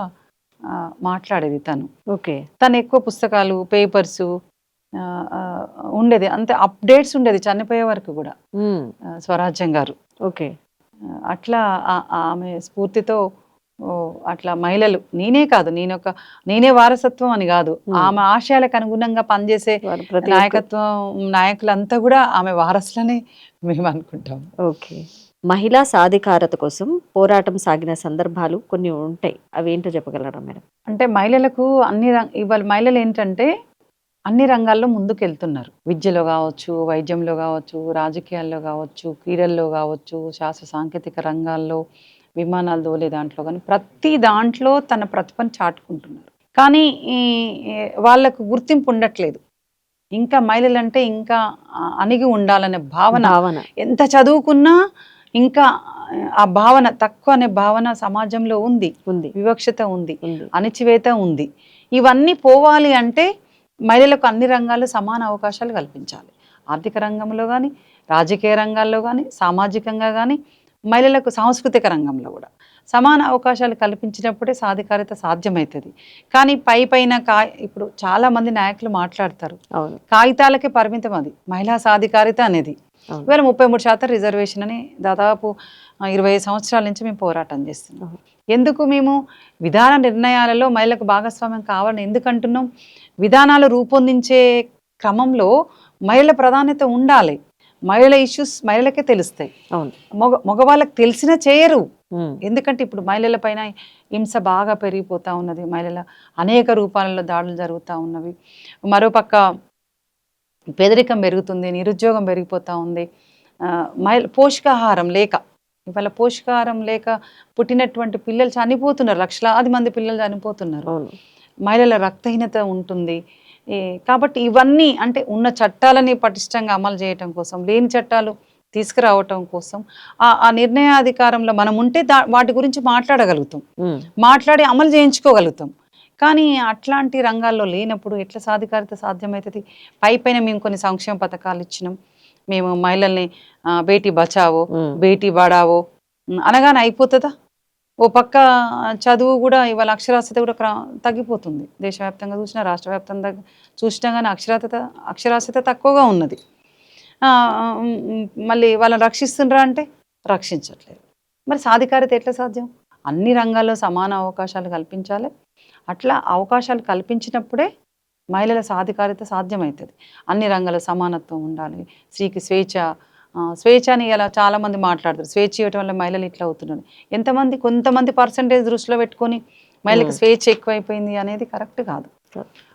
మాట్లాడేది తను. ఓకే. తను ఎక్కువ పుస్తకాలు, పేపర్సు ఉండేది, అంతే అప్డేట్స్ ఉండేది చనిపోయే వరకు కూడా. స్వరాజ్యం గారు ఓకే. అట్లా ఆమె స్ఫూర్తితో అట్లా మహిళలు, నేనే కాదు, నేనే వారసత్వం అని కాదు, ఆమె ఆశయాలకు అనుగుణంగా పనిచేసే నాయకులంతా కూడా ఆమె వారసులని మేము అనుకుంటాం. ఓకే. మహిళా సాధికారత కోసం పోరాటం సాగిన సందర్భాలు కొన్ని ఉంటాయి, అవి ఏంటో చెప్పగలరా మేడం? అంటే మహిళలకు ఇవాళ మహిళలు ఏంటంటే అన్ని రంగాల్లో ముందుకు వెళ్తున్నారు. విద్యలో కావచ్చు, వైద్యంలో కావచ్చు, రాజకీయాల్లో కావచ్చు, క్రీడల్లో కావచ్చు, శాస్త్ర సాంకేతిక రంగాల్లో, విమానాలు దోలే దాంట్లో కానీ ప్రతి దాంట్లో తన ప్రతిభను చాటుకుంటున్నారు. కానీ వాళ్ళకు గుర్తింపు ఉండట్లేదు. ఇంకా మహిళలంటే ఇంకా అణిగి ఉండాలనే భావన, ఎంత చదువుకున్నా ఇంకా ఆ భావన తక్కువ అనే భావన సమాజంలో ఉంది. వివక్షత ఉంది, అణిచివేత ఉంది. ఇవన్నీ పోవాలి అంటే మహిళలకు అన్ని రంగాల్లో సమాన అవకాశాలు కల్పించాలి. ఆర్థిక రంగంలో కానీ, రాజకీయ రంగాల్లో కానీ, సామాజికంగా కానీ, మహిళలకు సాంస్కృతిక రంగంలో కూడా సమాన అవకాశాలు కల్పించినప్పుడే సాధికారిత సాధ్యమవుతుంది. కానీ పైన ఇప్పుడు చాలా మంది నాయకులు మాట్లాడతారు, కాగితాలకే పరిమితం అది మహిళా సాధికారిత అనేది. ఇవాళ 33% రిజర్వేషన్ అని దాదాపు 20 సంవత్సరాల నుంచి మేము పోరాటం చేస్తున్నాం. ఎందుకు మేము విధాన నిర్ణయాలలో మహిళలకు భాగస్వామ్యం కావాలని ఎందుకంటున్నాం? విధానాలు రూపొందించే క్రమంలో మహిళల ప్రాధాన్యత ఉండాలి. మహిళల ఇష్యూస్ మహిళలకే తెలుస్తాయి, మగవాళ్ళకి తెలిసినా చేయరు. ఎందుకంటే ఇప్పుడు మహిళల పైన హింస బాగా పెరిగిపోతూ ఉన్నది, మహిళల అనేక రూపాలలో దాడులు జరుగుతూ ఉన్నవి. మరోపక్క పేదరికం పెరుగుతుంది, నిరుద్యోగం పెరిగిపోతూ ఉంది. పోషకాహారం లేక, ఇవాళ పోషకాహారం లేక పుట్టినటువంటి పిల్లలు చనిపోతున్నారు, లక్షలాది మంది పిల్లలు చనిపోతున్నారు. మహిళల రక్తహీనత ఉంటుంది. కాబట్టి ఇవన్నీ అంటే ఉన్న చట్టాలని పటిష్టంగా అమలు చేయటం కోసం, లేని చట్టాలు తీసుకురావటం కోసం ఆ నిర్ణయాధికారంలో మనం ఉంటే వాటి గురించి మాట్లాడగలుగుతాం, మాట్లాడి అమలు చేయించుకోగలుగుతాం. కానీ అట్లాంటి రంగాల్లో లేనప్పుడు ఎట్లా సాధికారిత సాధ్యమవుతుంది? పైన మేము కొన్ని సంక్షేమ పథకాలు ఇచ్చినాం, మేము మహిళల్ని బేటీ బచావో బేటీ బడావో అనగానే అయిపోతుందా? ఓ పక్క చదువు కూడా ఇవాళ అక్షరాస్యత కూడా తగ్గిపోతుంది. దేశవ్యాప్తంగా చూసినా, రాష్ట్ర వ్యాప్తంగా చూసినా కానీ అక్షరాస్యత తక్కువగా ఉన్నది. మళ్ళీ వాళ్ళని రక్షిస్తుండ్రా అంటే రక్షించట్లేదు. మరి సాధికారిత ఎట్లా సాధ్యం? అన్ని రంగాల్లో సమాన అవకాశాలు కల్పించాలి. అట్లా అవకాశాలు కల్పించినప్పుడే మహిళల సాధికారిత సాధ్యమవుతుంది. అన్ని రంగాల్లో సమానత్వం ఉండాలి. స్త్రీకి స్వేచ్ఛ అని ఇలా చాలామంది మాట్లాడతారు. స్వేచ్ఛ ఇవ్వటం వల్ల మహిళలు ఇట్లా అవుతున్నారు. కొంతమంది పర్సంటేజ్ దృష్టిలో పెట్టుకొని మహిళలకు స్వేచ్ఛ ఎక్కువైపోయింది అనేది కరెక్ట్ కాదు.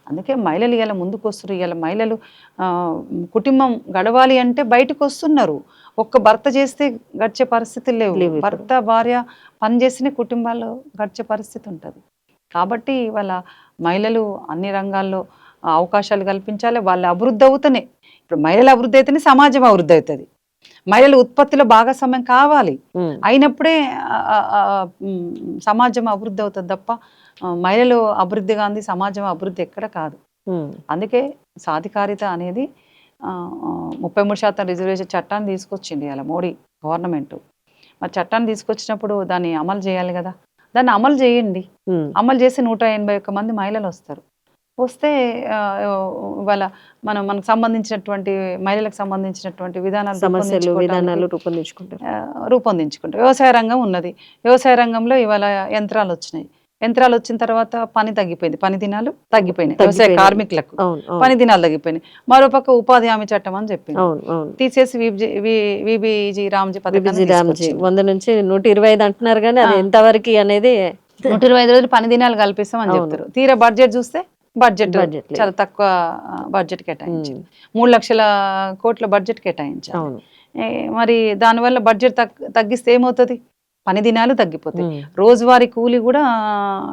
అందుకే మహిళలు ఇలా ముందుకు వస్తున్నారు. ఇలా మహిళలు కుటుంబం గడవాలి అంటే బయటకు వస్తున్నారు. ఒక్క భర్త చేస్తే గడిచే పరిస్థితులు లేవు. భర్త భార్య పనిచేస్తేనే కుటుంబాల్లో గడిచే పరిస్థితి ఉంటుంది. కాబట్టి వాళ్ళ మహిళలు అన్ని రంగాల్లో అవకాశాలు కల్పించాలి. వాళ్ళ అభివృద్ధి అవుతూనే, ఇప్పుడు మహిళల అభివృద్ధి అయితేనే సమాజం అభివృద్ధి అవుతుంది. మహిళల ఉత్పత్తిలో భాగస్వామ్యం కావాలి, అయినప్పుడే సమాజం అభివృద్ధి అవుతుంది తప్ప మహిళలు అభివృద్ధి కాంది సమాజం అభివృద్ధి ఎక్కడ కాదు. అందుకే సాధికారిత అనేది 33% రిజర్వేషన్ చట్టాన్ని తీసుకొచ్చింది అలా మోడీ గవర్నమెంట్. మరి చట్టాన్ని తీసుకొచ్చినప్పుడు దాన్ని అమలు చేయాలి కదా, దాన్ని అమలు చేయండి. అమలు చేసి 181 మంది మహిళలు వస్తే ఇవాళ మనకు సంబంధించినటువంటి మహిళలకు సంబంధించినటువంటి విధానాలు రూపొందించుకుంటారు. వ్యవసాయ రంగం ఉన్నది, వ్యవసాయ రంగంలో ఇవాళ యంత్రాలు వచ్చినాయి. యంత్రాలు వచ్చిన తర్వాత పని తగ్గిపోయింది, పని దినాలు తగ్గిపోయినాయి వ్యవసాయ తగ్గిపోయినాయి. కార్మికులకు, అవును అవును పని దినాలు తగ్గిపోయినాయి. మరోపక్క ఉపాధి హామీ చట్టం అని చెప్పింది, అవును అవును తీసేసి విబిజీ రామ్జీ విబిజి పథకాన్ని రామ్జీ తీసుకొచ్చింది. 100 నుంచి 125 అంటున్నారు కానీ అది ఎంతవరకు అనేది 125 రోజులు పని దినాలు కల్పిస్తాం అని అవును. చెప్తారు. తీరా బడ్జెట్ చూస్తే బడ్జెట్ బడ్జెట్ లేదు. చాలా తక్కువ బడ్జెట్ కేటాయించింది. 3 లక్షల కోట్ల బడ్జెట్ కేటాయించారు. అవును మరి దానివల్ల బడ్జెట్ తగ్గిస్తే ఏమవుతుంది? పని దినాలు తగ్గిపోతాయి. ఉమ్, రోజువారీ కూలి కూడా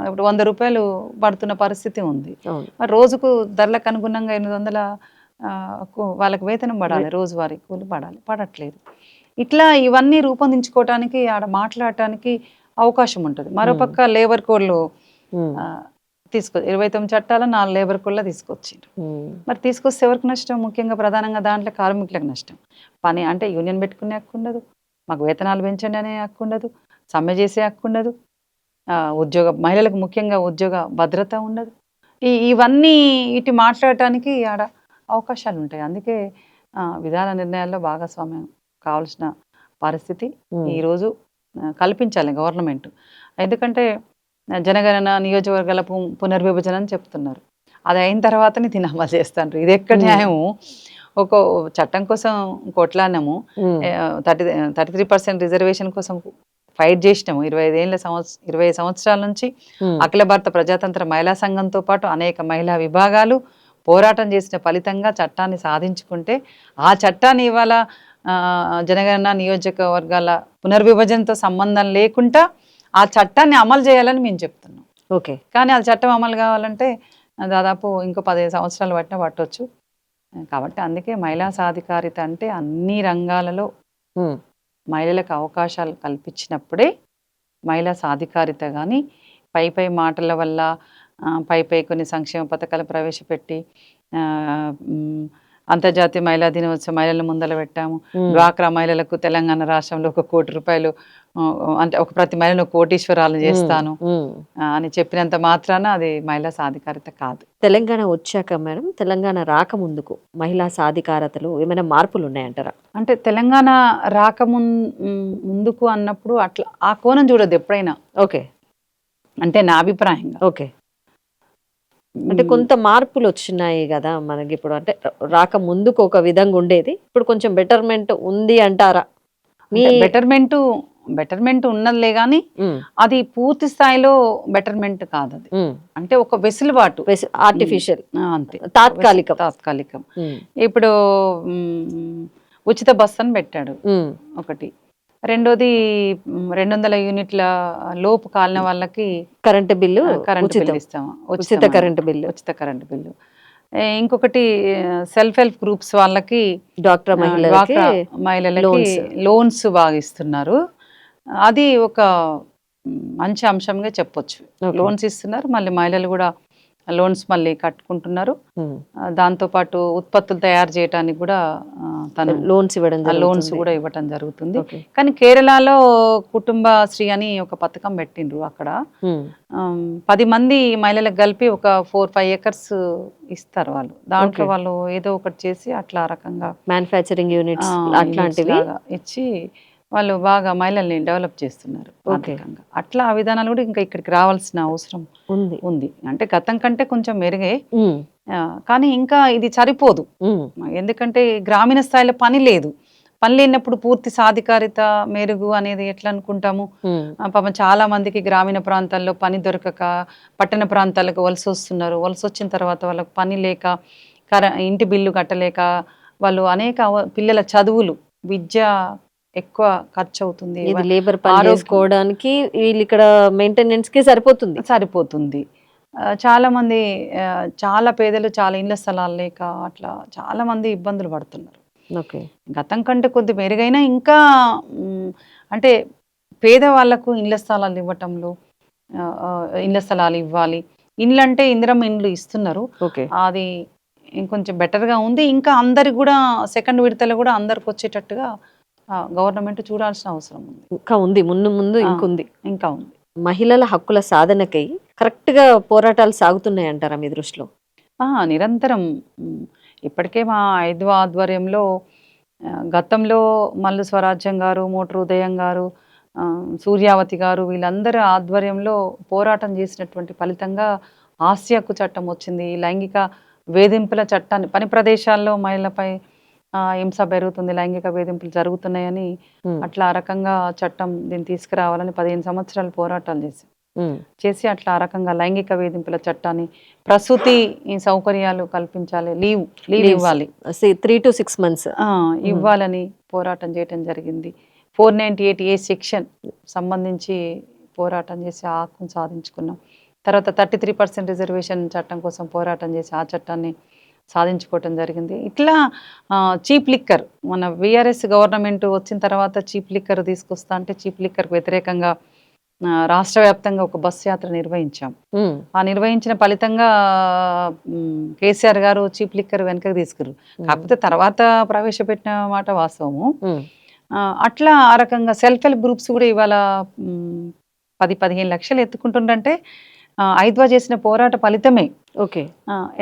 ఇప్పుడు 100 రూపాయలు పడుతున్న పరిస్థితి ఉంది. అవును మరి రోజుకు ధరలకు అనుగుణంగా 800 వాళ్ళకి వేతనం పడాలి, రోజువారీ కూలి పడాలి, పడట్లేదు. ఇట్లా ఇవన్నీ రూపొందించుకోవటానికి ఆడ మాట్లాడటానికి అవకాశం ఉంటుంది. మరోపక్క లేబర్ కోడ్లు ఉమ్, తీసుకో 29 చట్టాల 4 లేబర్ కోడ్ల తీసుకొచ్చిండ్రు. ఉమ్, మరి తీసుకొస్తే ఎవరికి నష్టం? ముఖ్యంగా ప్రధానంగా దాంట్లో కార్మికులకు నష్టం. పని అంటే యూనియన్ పెట్టుకునే హక్కు ఉండదు, మాకు వేతనాలు పెంచండి అనే హక్కు ఉండదు, సమ్మె చేసే హక్కు ఉండదు, మహిళలకు ముఖ్యంగా ఉద్యోగ భద్రత ఉండదు. ఇవన్నీ ఇటు మాట్లాడటానికి ఆడ అవకాశాలు ఉంటాయి. అందుకే విధాన నిర్ణయాల్లో భాగస్వామ్యం కావాల్సిన పరిస్థితి ఉమ్, ఈరోజు కల్పించాలి గవర్నమెంట్. ఎందుకంటే జనగణన నియోజకవర్గాల పునర్విభజన అని చెప్తున్నారు. అది అయిన తర్వాతనే దీన్ని అమలు చేస్తాను. ఇది ఎక్కడ న్యాయము? ఒక చట్టం కోసం కొట్లాడినాము, ఉమ్, 33% రిజర్వేషన్ కోసం ఫైట్ చేసినాము 20 సంవత్సరాల నుంచి. ఉమ్, అఖిల భారత ప్రజాతంత్ర మహిళా సంఘంతో పాటు అనేక మహిళా విభాగాలు పోరాటం చేసిన ఫలితంగా చట్టాన్ని సాధించుకుంటే, ఆ చట్టాన్ని ఇవాళ జనగణన నియోజకవర్గాల పునర్విభజనతో సంబంధం లేకుండా ఆ చట్టాన్ని అమలు చేయాలని మేము చెప్తున్నాం. ఓకే కానీ ఆ చట్టం అమలు కావాలంటే దాదాపు ఇంకో 15 సంవత్సరాలు పట్టవచ్చు. కాబట్టి అందుకే మహిళా సాధికారిత అంటే అన్ని రంగాలలో ఉమ్, మహిళలకు అవకాశాలు కల్పించినప్పుడే మహిళా సాధికారిత. కానీ పై మాటల వల్ల పై కొన్ని సంక్షేమ పథకాలు ప్రవేశపెట్టి అంతర్జాతీయ మహిళా దినోత్సవం మహిళల ముందర పెట్టాము, ఉమ్, డ్వాక్రా మహిళలకు తెలంగాణ రాష్ట్రంలో 1 కోటి రూపాయలు, అంటే ప్రతి మహిళను కోటీశ్వరాలు చేస్తాను ఉమ్. అని చెప్పినంత మాత్రాన అది మహిళా సాధికారిత కాదు. తెలంగాణ వచ్చాక మేడం, తెలంగాణ రాకముందుకు మహిళా సాధికారతలు ఏమైనా మార్పులు ఉన్నాయంటారా? అంటే తెలంగాణ ముందుకు అన్నప్పుడు అట్లా ఆ కోణం చూడదు ఎప్పుడైనా. ఓకే అంటే నా అభిప్రాయంగా ఓకే అంటే కొంత మార్పులు వచ్చినాయి కదా మనకి ఇప్పుడు. అంటే రాక ముందుకు ఒక విధంగా ఉండేది, ఇప్పుడు కొంచెం బెటర్మెంట్ ఉంది అంటారా? మీ బెటర్మెంట్ ఉన్నదిలే కానీ ఉమ్, అది పూర్తి స్థాయిలో బెటర్మెంట్ కాదు. అది ఉమ్, అంటే ఒక వెసులుబాటు, ఆర్టిఫిషియల్, అంతే, తాత్కాలికం. ఉమ్. ఇప్పుడు ఉచిత బస్సు అని పెట్టాడు ఉమ్, ఒకటి. రెండోది 200 యూనిట్ల లోపు కాలిన వాళ్ళకి కరెంటు బిల్లు కరెంట్ ఉచితం, బిల్లు ఇస్తాము, ఉచిత కరెంటు బిల్లు. ఉచిత కరెంట్ బిల్లు. ఇంకొకటి సెల్ఫ్ హెల్ప్ గ్రూప్స్ వాళ్ళకి, డ్వాక్రా మహిళలకి లోన్స్ బాగా ఇస్తున్నారు. అది ఒక మంచి అంశంగా చెప్పొచ్చు. లోన్స్ ఇస్తున్నారు, మళ్ళీ మహిళలు కూడా లోన్స్ మళ్ళీ కట్టుకుంటున్నారు. దాంతోపాటు ఉత్పత్తులు తయారు చేయడానికి కూడా తను లోన్స్ కూడా ఇవ్వటం జరుగుతుంది. కానీ కేరళలో కుటుంబశ్రీ అని ఒక పథకం పెట్టిండ్రు. అక్కడ 10 మంది మహిళలకు కలిపి ఒక 4-5 ఏకర్స్ ఇస్తారు వాళ్ళు. దాంట్లో వాళ్ళు ఏదో ఒకటి చేసి అట్లా రకంగా మ్యానుఫ్యాక్చరింగ్ యూనిట్స్ అట్లాంటివి ఇచ్చి వాళ్ళు బాగా మహిళల్ని డెవలప్ చేస్తున్నారు ఆర్థికంగా. అట్లా ఆ విధానాలు కూడా ఇంకా ఇక్కడికి రావాల్సిన అవసరం ఉంది. అంటే గతం కంటే కొంచెం మెరుగే, కానీ ఇంకా ఇది సరిపోదు. ఎందుకంటే గ్రామీణ స్థాయిలో పని లేదు. పని లేనప్పుడు పూర్తి సాధికారిత మెరుగు అనేది ఎట్లా అనుకుంటాము? పాపం చాలా మందికి గ్రామీణ ప్రాంతాల్లో పని దొరకక పట్టణ ప్రాంతాలకు వలస వస్తున్నారు. వలస వచ్చిన తర్వాత వాళ్ళకి పని లేక, ఇంటి బిల్లు కట్టలేక, వాళ్ళు అనేక పిల్లల చదువులు, విద్య ఎక్కువ ఖర్చు అవుతుంది. లేబర్ పని చేసుకోవడానికి వీళ్ళు ఇక్కడ మెయింటెనెన్స్ కి సరిపోతుంది. చాలా మంది, చాలా పేదలు, చాలా ఇళ్ల స్థలాలు లేక అట్లా చాలా మంది ఇబ్బందులు పడుతున్నారు. గతం కంటే కొద్ది మెరుగైనా ఇంకా అంటే పేదవాళ్లకు ఇళ్ల స్థలాలు ఇవ్వటంలో, ఇళ్ల స్థలాలు ఇవ్వాలి. ఇండ్లు అంటే ఇందిరమ్మ ఇండ్లు ఇస్తున్నారు, అది ఇంకొంచెం బెటర్గా ఉంది. ఇంకా అందరికి కూడా సెకండ్ విడతలో కూడా అందరికి వచ్చేటట్టుగా గవర్నమెంట్ చూడాల్సిన అవసరం ఉంది. ముందు ఇంకా ఉంది. మహిళల హక్కుల సాధనకై కరెక్ట్ గా పోరాటాలు సాగుతున్నాయి అంటారా మీ దృష్టిలో? నిరంతరం. ఇప్పటికే మా 5వ ఆధ్వర్యంలో గతంలో మల్లు స్వరాజ్యం గారు, మోటరు ఉదయం గారు, సూర్యావతి గారు వీళ్ళందరి ఆధ్వర్యంలో పోరాటం చేసినటువంటి ఫలితంగా ఆస్తి హక్కు చట్టం వచ్చింది. లైంగిక వేధింపుల చట్టాన్ని, పని ప్రదేశాల్లో మహిళలపై హింస పెరుగుతుంది, లైంగిక వేధింపులు జరుగుతున్నాయని అట్లా ఆ రకంగా చట్టం దీన్ని తీసుకురావాలని 15 సంవత్సరాలు పోరాటాలు చేసి అట్లా ఆ రకంగా లైంగిక వేధింపుల చట్టాన్ని, ప్రసూతి సౌకర్యాలు కల్పించాలి, లీవ్ ఇవ్వాలి, 3 to 6 months ఇవ్వాలని పోరాటం చేయటం జరిగింది. 498A సెక్షన్ సంబంధించి పోరాటం చేసి ఆ హక్కును సాధించుకున్నాం. తర్వాత 33% రిజర్వేషన్ చట్టం కోసం పోరాటం చేసి ఆ చట్టాన్ని సాధించుకోవటం జరిగింది. ఇట్లా చీప్ లిక్కర్, మన విఆర్ఎస్ గవర్నమెంట్ వచ్చిన తర్వాత చీప్ లిక్కర్ తీసుకొస్తా అంటే చీప్ లిక్కర్కి వ్యతిరేకంగా రాష్ట్ర వ్యాప్తంగా ఒక బస్ యాత్ర నిర్వహించాం. ఆ నిర్వహించిన ఫలితంగా కేసీఆర్ గారు చీప్ లిక్కర్ వెనకకి తీసుకురు. కాకపోతే తర్వాత ప్రవేశపెట్టిన మాట వాస్తవము. అట్లా ఆ రకంగా సెల్ఫ్ హెల్ప్ గ్రూప్స్ కూడా ఇవాళ 10-15 లక్షలు ఎత్తుకుంటుండంటే ఐద్వా చేసిన పోరాట ఫలితమే. ఓకే.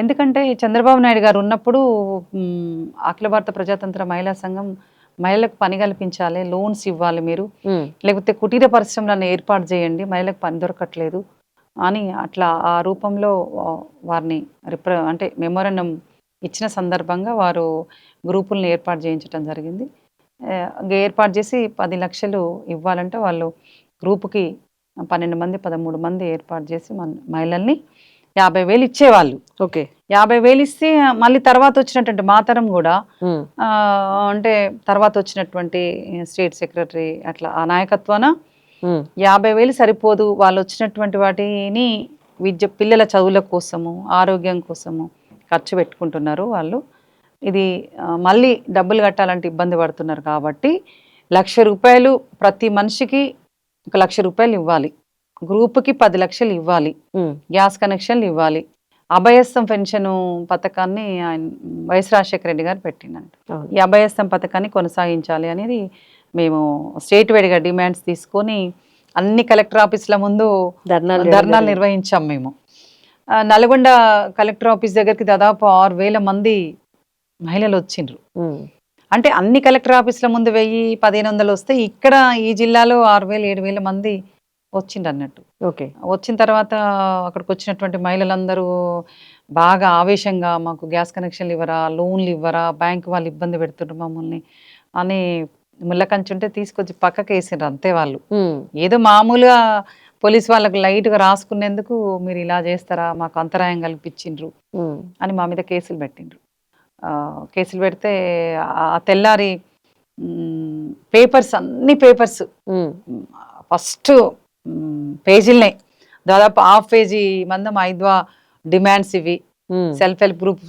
ఎందుకంటే చంద్రబాబు నాయుడు గారు ఉన్నప్పుడు అఖిల భారత ప్రజాతంత్ర మహిళా సంఘం మహిళలకు పని కల్పించాలి, లోన్స్ ఇవ్వాలి, మీరు లేకపోతే కుటీర పరిశ్రమలను ఏర్పాటు చేయండి, మహిళలకు పని దొరకట్లేదు అని అట్లా ఆ రూపంలో వారిని అంటే మెమోరాండం ఇచ్చిన సందర్భంగా వారు గ్రూపులను ఏర్పాటు చేయించడం జరిగింది. ఏర్పాటు చేసి 10 లక్షలు ఇవ్వాలంటే వాళ్ళు గ్రూపుకి 12 మంది 13 మంది ఏర్పాటు చేసి మహిళల్ని 50,000 ఇచ్చేవాళ్ళు. ఓకే. 50,000 ఇస్తే మళ్ళీ తర్వాత వచ్చినటువంటి మాతరం కూడా అంటే తర్వాత వచ్చినటువంటి స్టేట్ సెక్రటరీ అట్లా ఆ నాయకత్వాన 50,000 సరిపోదు, వాళ్ళు వచ్చినటువంటి వాటిని పిల్లల చదువుల కోసము, ఆరోగ్యం కోసము ఖర్చు పెట్టుకుంటున్నారు వాళ్ళు. ఇది మళ్ళీ డబ్బులు కట్టాలంటే ఇబ్బంది పడుతున్నారు కాబట్టి ₹1,00,000 ప్రతి మనిషికి ₹1,00,000 ఇవ్వాలి, గ్రూప్కి 10 లక్షలు ఇవ్వాలి, గ్యాస్ కనెక్షన్లు ఇవ్వాలి, అభయస్థం పెన్షన్ పథకాన్ని ఆయన వైఎస్ రాజశేఖర రెడ్డి గారు పెట్టిందంట. ఈ అభయస్థం పథకాన్ని కొనసాగించాలి అనేది మేము స్టేట్ వైడ్గా డిమాండ్స్ తీసుకొని అన్ని కలెక్టర్ ఆఫీసుల ముందు ధర్నాలు నిర్వహించాం. మేము నల్గొండ కలెక్టర్ ఆఫీస్ దగ్గరికి దాదాపు 6,000 మంది మహిళలు వచ్చిండ్రు. అంటే అన్ని కలెక్టర్ ఆఫీసుల ముందు 1,000-1,500 వస్తే ఇక్కడ ఈ జిల్లాలో 6,000-7,000 మంది వచ్చిండ్రు అన్నట్టు. ఓకే. వచ్చిన తర్వాత అక్కడికి వచ్చినటువంటి మహిళలందరూ బాగా ఆవేశంగా మాకు గ్యాస్ కనెక్షన్లు ఇవ్వరా, లోన్లు ఇవ్వరా, బ్యాంక్ వాళ్ళు ఇబ్బంది పెడుతుండ్రు మమ్మల్ని అని ముళ్ళకంచుంటే తీసుకొచ్చి పక్కకి వేసిండ్రు అంతే. వాళ్ళు ఏదో మామూలుగా పోలీస్ వాళ్ళకు లైట్గా రాసుకునేందుకు మీరు ఇలా చేస్తారా, మాకు అంతరాయం కల్పించిండ్రు అని మా మీద కేసులు పెట్టిండ్రు. కేసులు పెడితే ఆ తెల్లారి పేపర్స్ అన్ని పేపర్స్ ఫస్ట్ పేజీలనే దాదాపు 1/2 పేజీ మందం ఐద్వా డిమాండ్స్ ఇవి, సెల్ఫ్ హెల్ప్ గ్రూప్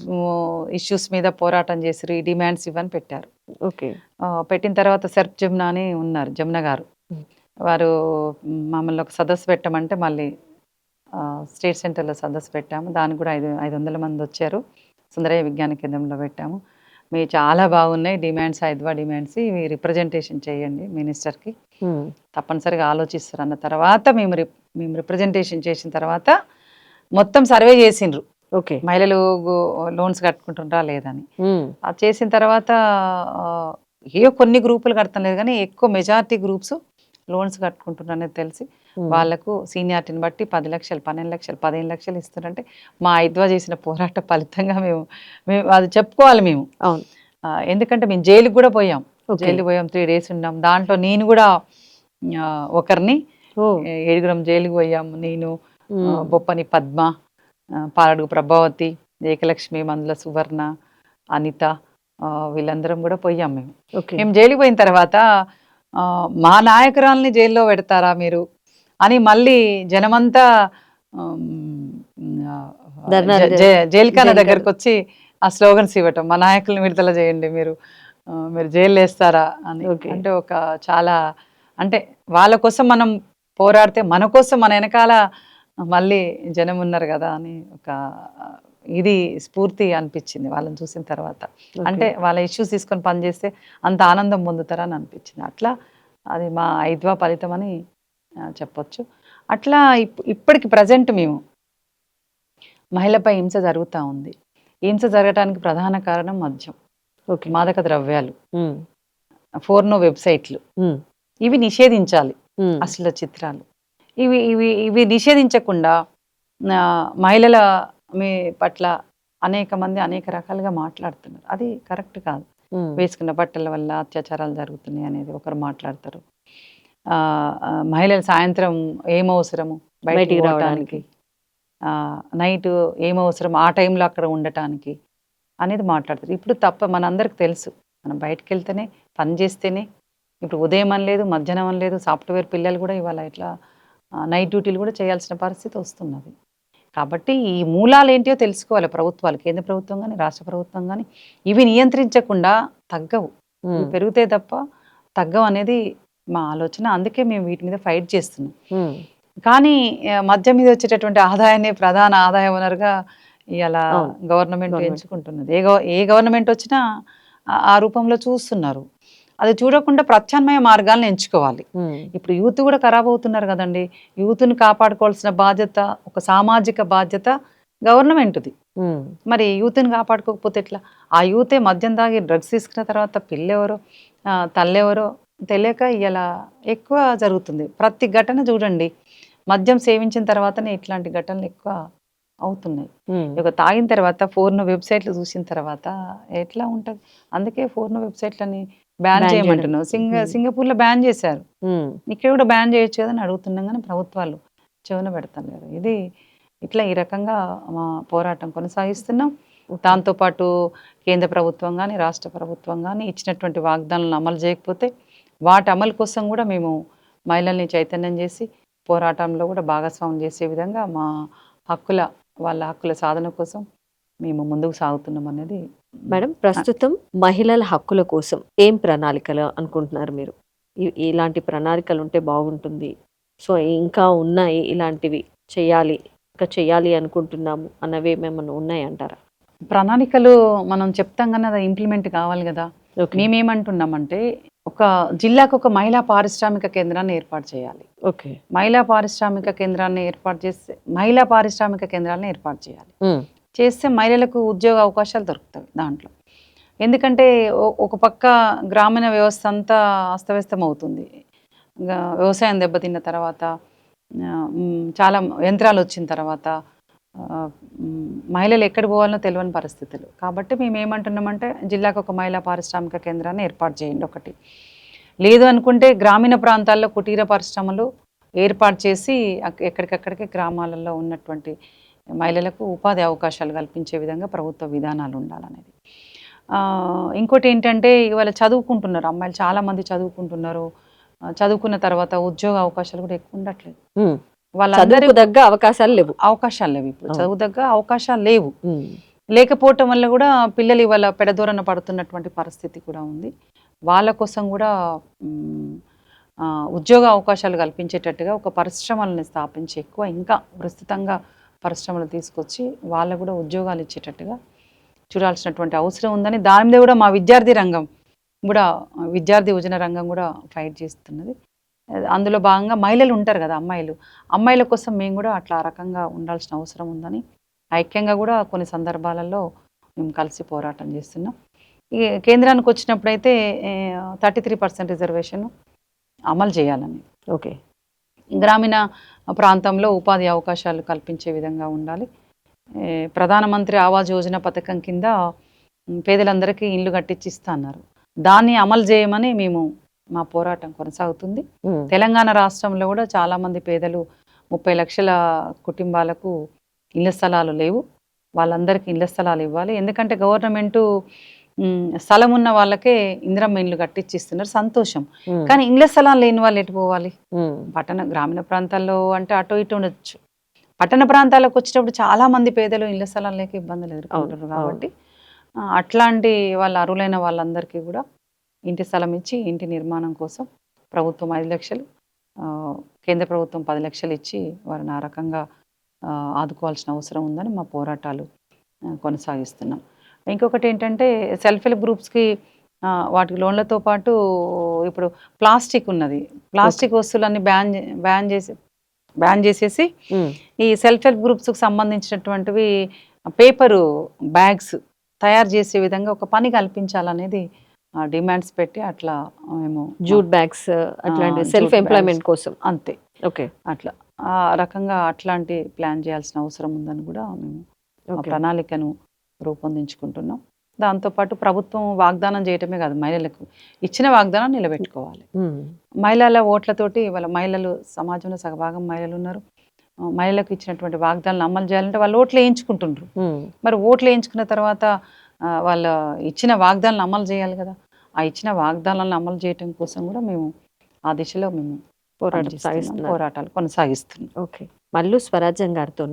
ఇష్యూస్ మీద పోరాటం చేసిరు, ఈ డిమాండ్స్ ఇవని పెట్టారు. ఓకే. పెట్టిన తర్వాత సర్ప్ జమున అని ఉన్నారు, జమున గారు, వారు మమ్మల్ని ఒక సదస్సు పెట్టమంటే మళ్ళీ స్టేట్ సెంటర్లో సదస్సు పెట్టాము. దానికి కూడా 500 మంది వచ్చారు. సుందరయ్య విజ్ఞాన కేంద్రంలో పెట్టాము. మీ చాలా బాగున్నాయి డిమాండ్స్, ఐద్వా డిమాండ్స్, ఇవి రిప్రజెంటేషన్ చేయండి మినిస్టర్కి, తప్పనిసరిగా ఆలోచిస్తారు అన్న తర్వాత మేము రిప్రజెంటేషన్ చేసిన తర్వాత మొత్తం సర్వే చేసిండ్రు. ఓకే. మహిళలు లోన్స్ కట్టుకుంటుంటారా లేదని. అది చేసిన తర్వాత ఏవో కొన్ని గ్రూపులు కడతాం లేదు కానీ ఎక్కువ మెజారిటీ గ్రూప్స్ లోన్స్ కట్టుకుంటున్నారనేది తెలిసి వాళ్లకు సీనియారిటీని బట్టి 10 లక్షలు, 12 లక్షలు, 15 లక్షలు ఇస్తున్నారంటే మా ఐద్వా చేసిన పోరాట ఫలితంగా మేము అది చెప్పుకోవాలి మేము. ఎందుకంటే మేము జైలుకి కూడా పోయాం, 3 days ఉన్నాం. దాంట్లో నేను కూడా ఒకరిని 7 జైలుకి పోయాం. నేను, బొప్పని పద్మ, పాలడుగు ప్రభావతి, ఏకలక్ష్మి, మందుల సువర్ణ, అనిత, వీళ్ళందరం కూడా పోయాం మేము. మేము జైలుకి పోయిన తర్వాత మా నాయకురాల్ని జైల్లో పెడతారా మీరు అని మళ్ళీ జనమంతా జైలుఖానా దగ్గరకు వచ్చి ఆ స్లోగన్స్ ఇవ్వటం, మా నాయకుల్ని విడుదల చేయండి, మీరు జైలు వేస్తారా అని. అంటే ఒక చాలా అంటే వాళ్ళ కోసం మనం పోరాడితే మన కోసం మన వెనకాల మళ్ళీ జనం ఉన్నారు కదా అని ఒక ఇది స్ఫూర్తి అనిపించింది వాళ్ళని చూసిన తర్వాత. అంటే వాళ్ళ ఇష్యూస్ తీసుకొని పనిచేస్తే అంత ఆనందం పొందుతారని అనిపించింది. అట్లా అది మా ఐద్వా ఫలితం అని చెప్పొచ్చు. అట్లా ఇప్పటికి ప్రజెంట్ మేము మహిళపై హింస జరుగుతూ ఉంది. హింస జరగడానికి ప్రధాన కారణం మద్యం, మాదక ద్రవ్యాలు, ఫోర్నో వెబ్సైట్లు, ఇవి నిషేధించాలి. అశ్లీల చిత్రాలు. ఇవి ఇవి ఇవి నిషేధించకుండా మహిళల మీ పట్ల అనేక మంది అనేక రకాలుగా మాట్లాడుతున్నారు. అది కరెక్ట్ కాదు. వేసుకున్న బట్టల వల్ల అత్యాచారాలు జరుగుతున్నాయి అనేది ఒకరు మాట్లాడతారు. మహిళలు సాయంత్రం ఏమవసరము బయటికి రావడానికి, నైట్ ఏమవసరం ఆ టైంలో అక్కడ ఉండటానికి అనేది మాట్లాడతారు. ఇప్పుడు తప్ప మనందరికి తెలుసు, మనం బయటకు వెళ్తేనే పని చేస్తేనే, ఇప్పుడు ఉదయం అని లేదు, మధ్యాహ్నం అని లేదు, సాఫ్ట్వేర్ పిల్లలు కూడా ఇవాళ ఇట్లా నైట్ డ్యూటీలు కూడా చేయాల్సిన పరిస్థితి వస్తున్నది. కాబట్టి ఈ మూలాలు ఏంటో తెలుసుకోవాలి ప్రభుత్వాలు, కేంద్ర ప్రభుత్వం కానీ రాష్ట్ర ప్రభుత్వం కానీ. ఇవి నియంత్రించకుండా తగ్గవు, ఇవి పెరిగితే తప్ప తగ్గవు అనేది మా ఆలోచన. అందుకే మేము వీటి మీద ఫైట్ చేస్తున్నాం. కానీ మద్యం మీద వచ్చేటటువంటి ఆదాయాన్ని ప్రధాన ఆదాయ వనరుగా ఇలా గవర్నమెంట్ ఎంచుకుంటున్నది. ఏ గవర్నమెంట్ వచ్చినా ఆ రూపంలో చూస్తున్నారు. అది చూడకుండా ప్రత్యామ్నాయ మార్గాలను ఎంచుకోవాలి. ఇప్పుడు యూత్ కూడా ఖరాబ్ అవుతున్నారు కదండి. యూత్ని కాపాడుకోవాల్సిన బాధ్యత, ఒక సామాజిక బాధ్యత గవర్నమెంట్ది. మరి యూత్ని కాపాడుకోకపోతే ఎట్లా? ఆ యూతే మద్యం తాగి డ్రగ్స్ తీసుకున్న తర్వాత పిల్లెవరో తల్లెవరో తెలియక ఇలా ఎక్కువ జరుగుతుంది. ప్రతి ఘటన చూడండి, మద్యం సేవించిన తర్వాతనే ఇట్లాంటి ఘటనలు ఎక్కువ అవుతున్నాయి. ఇక తాగిన తర్వాత ఫోర్న్ వెబ్సైట్లు చూసిన తర్వాత ఎట్లా ఉంటుంది? అందుకే ఫోర్న్ వెబ్సైట్లని బ్యాన్ చేయమంటున్నాం. సింగపూర్లో బ్యాన్ చేశారు, ఇక్కడ కూడా బ్యాన్ చేయొచ్చు కదా అని అడుగుతున్నాం, కానీ ప్రభుత్వాలు చెవున పెడతాం లేదు. ఇది ఇట్లా ఈ రకంగా మా పోరాటం కొనసాగిస్తున్నాం. దాంతోపాటు కేంద్ర ప్రభుత్వం కానీ రాష్ట్ర ప్రభుత్వం కానీ ఇచ్చినటువంటి వాగ్దానాలను అమలు చేయకపోతే వాటి అమలు కోసం కూడా మేము మహిళల్ని చైతన్యం చేసి పోరాటంలో కూడా భాగస్వామ్యం చేసే విధంగా మా వాళ్ళ హక్కుల సాధన కోసం మేము ముందుకు సాగుతున్నాం అనేది. మేడం, ప్రస్తుతం మహిళల హక్కుల కోసం ఏం ప్రణాళికలు అనుకుంటున్నారు మీరు? ఇలాంటి ప్రణాళికలు ఉంటే బాగుంటుంది, సో ఇంకా ఉన్నాయి ఇలాంటివి చేయాలి అనుకుంటున్నాము అన్నవి ఏమేమన్నా ఉన్నాయి అంటారా? ప్రణాళికలు మనం చెప్తాం కానీ అది ఇంప్లిమెంట్ కావాలి కదా. మేమేమంటున్నామంటే ఒక జిల్లాకు ఒక మహిళా పారిశ్రామిక కేంద్రాన్ని ఏర్పాటు చేయాలి. మహిళా పారిశ్రామిక కేంద్రాన్ని ఏర్పాటు చేయాలి. చేస్తే మహిళలకు ఉద్యోగ అవకాశాలు దొరుకుతాయి దాంట్లో. ఎందుకంటే ఒక పక్క గ్రామీణ వ్యవస్థ అంతా అస్తవ్యస్తం అవుతుంది. వ్యవసాయం దెబ్బతిన్న తర్వాత, చాలా యంత్రాలు వచ్చిన తర్వాత మహిళలు ఎక్కడికి పోవాలనో తెలియని పరిస్థితులు. కాబట్టి మేము ఏమంటున్నామంటే జిల్లాకు ఒక మహిళా పారిశ్రామిక కేంద్రాన్ని ఏర్పాటు చేయండి ఒకటి. లేదు అనుకుంటే గ్రామీణ ప్రాంతాల్లో కుటీర పరిశ్రమలు ఏర్పాటు చేసి ఎక్కడికక్కడికి గ్రామాలలో ఉన్నటువంటి మహిళలకు ఉపాధి అవకాశాలు కల్పించే విధంగా ప్రభుత్వ విధానాలు ఉండాలనేది. ఇంకోటి ఏంటంటే ఇవాళ చదువుకుంటున్నారు అమ్మాయిలు, చాలామంది చదువుకుంటున్నారు. చదువుకున్న తర్వాత ఉద్యోగ అవకాశాలు కూడా ఎక్కువ ఉండట్లేదు. వాళ్ళందరికీ దగ్గర అవకాశాలు లేవు. ఇప్పుడు చదువు దగ్గర అవకాశాలు లేవు. లేకపోవటం వల్ల కూడా పిల్లలు ఇవాళ పెడదోరన పడుతున్నటువంటి పరిస్థితి కూడా ఉంది. వాళ్ళ కోసం కూడా ఉద్యోగ అవకాశాలు కల్పించేటట్టుగా ఒక పరిశ్రమలను స్థాపించి ఎక్కువ ఇంకా విస్తృతంగా పరిశ్రమలు తీసుకొచ్చి వాళ్ళకు కూడా ఉద్యోగాలు ఇచ్చేటట్టుగా చూడాల్సినటువంటి అవసరం ఉందని దాని మీద కూడా మా విద్యార్థి యువజన రంగం కూడా ఫైట్ చేస్తున్నది. అందులో భాగంగా మహిళలు ఉంటారు కదా, అమ్మాయిల కోసం మేము కూడా అట్లా రకంగా ఉండాల్సిన అవసరం ఉందని ఐక్యంగా కూడా కొన్ని సందర్భాలలో మేము కలిసి పోరాటం చేస్తున్నాం. ఈ కేంద్రానికి వచ్చినప్పుడైతే 33% రిజర్వేషన్ అమలు చేయాలని, గ్రామీణ ప్రాంతంలో ఉపాధి అవకాశాలు కల్పించే విధంగా ఉండాలి. ప్రధానమంత్రి ఆవాస్ యోజన పథకం కింద పేదలందరికీ ఇల్లు కట్టించి ఇస్తా అన్నారు. దాన్ని అమలు చేయమని మా పోరాటం కొనసాగుతుంది. తెలంగాణ రాష్ట్రంలో కూడా చాలామంది పేదలు 30 లక్షల కుటుంబాలకు ఇళ్ల స్థలాలు లేవు. వాళ్ళందరికీ ఇళ్ల స్థలాలు ఇవ్వాలి. ఎందుకంటే గవర్నమెంటు స్థలం ఉన్న వాళ్ళకే ఇందిరమ్మ ఇల్లు కట్టించిస్తున్నారు, సంతోషం. కానీ ఇళ్ల స్థలాలు లేని వాళ్ళు ఎటు పోవాలి? గ్రామీణ ప్రాంతాల్లో అంటే అటు ఇటు ఉండొచ్చు. పట్టణ ప్రాంతాలకు వచ్చేటప్పుడు చాలా మంది పేదలు ఇళ్ల స్థలాలు లేక ఇబ్బందులు ఎదుర్కొంటున్నారు. కాబట్టి అట్లాంటి వాళ్ళ అరులైన వాళ్ళందరికీ కూడా ఇంటి స్థలం ఇచ్చి ఇంటి నిర్మాణం కోసం ప్రభుత్వం 5 లక్షలు, కేంద్ర ప్రభుత్వం 10 లక్షలు ఇచ్చి వారిని ఆ రకంగా ఆదుకోవాల్సిన అవసరం ఉందని మా పోరాటాలు కొనసాగిస్తున్నాం. ఇంకొకటి ఏంటంటే సెల్ఫ్ హెల్ప్ గ్రూప్స్కి వాటికి లోన్లతో పాటు ఇప్పుడు ప్లాస్టిక్ ఉన్నది. ప్లాస్టిక్ వస్తువులన్నీ బ్యాన్ చేసేసి ఈ సెల్ఫ్ హెల్ప్ గ్రూప్స్కి సంబంధించినటువంటివి పేపరు బ్యాగ్స్ తయారు చేసే విధంగా ఒక పని కల్పించాలనేది డిమాండ్స్ పెట్టి అట్లా మేము జూట్ బ్యాగ్స్ అట్లాంటి జూట్ సెల్ఫ్ ఎంప్లాయ్మెంట్ bags. కోసం. అంతే ఓకే. అట్లా ఆ రకంగా అట్లాంటి ప్లాన్ చేయాల్సిన అవసరం ఉందని కూడా మేము ఆ ఓకే. ప్రణాళికను రూపొందించుకుంటున్నాం. దాంతోపాటు ప్రభుత్వం వాగ్దానం చేయటమే కాదు, మహిళలకు ఇచ్చిన వాగ్దానం నిలబెట్టుకోవాలి. ఉమ్. మహిళల ఓట్లతోటి వాళ్ళ మహిళలు సమాజంలో సగభాగం మహిళలు ఉన్నారు. మహిళలకు ఇచ్చినటువంటి వాగ్దానాలను అమలు చేయాలంటే వాళ్ళు ఓట్లు వేయించుకుంటుండ్రు. ఉమ్. మరి ఓట్లు వేయించుకున్న తర్వాత వాళ్ళ ఇచ్చిన వాగ్దానాలను అమలు చేయాలి కదా. ఆ ఇచ్చిన వాగ్దానాలను అమలు చేయటం కోసం కూడా మేము ఆ దిశలో మేము పోరాటం పనిచేస్తున్నాం, సాగిస్తున్నారు. పోరాటాలు కొనసాగిస్తున్నాం. ఓకే. మల్లు స్వరాజ్యం గారితో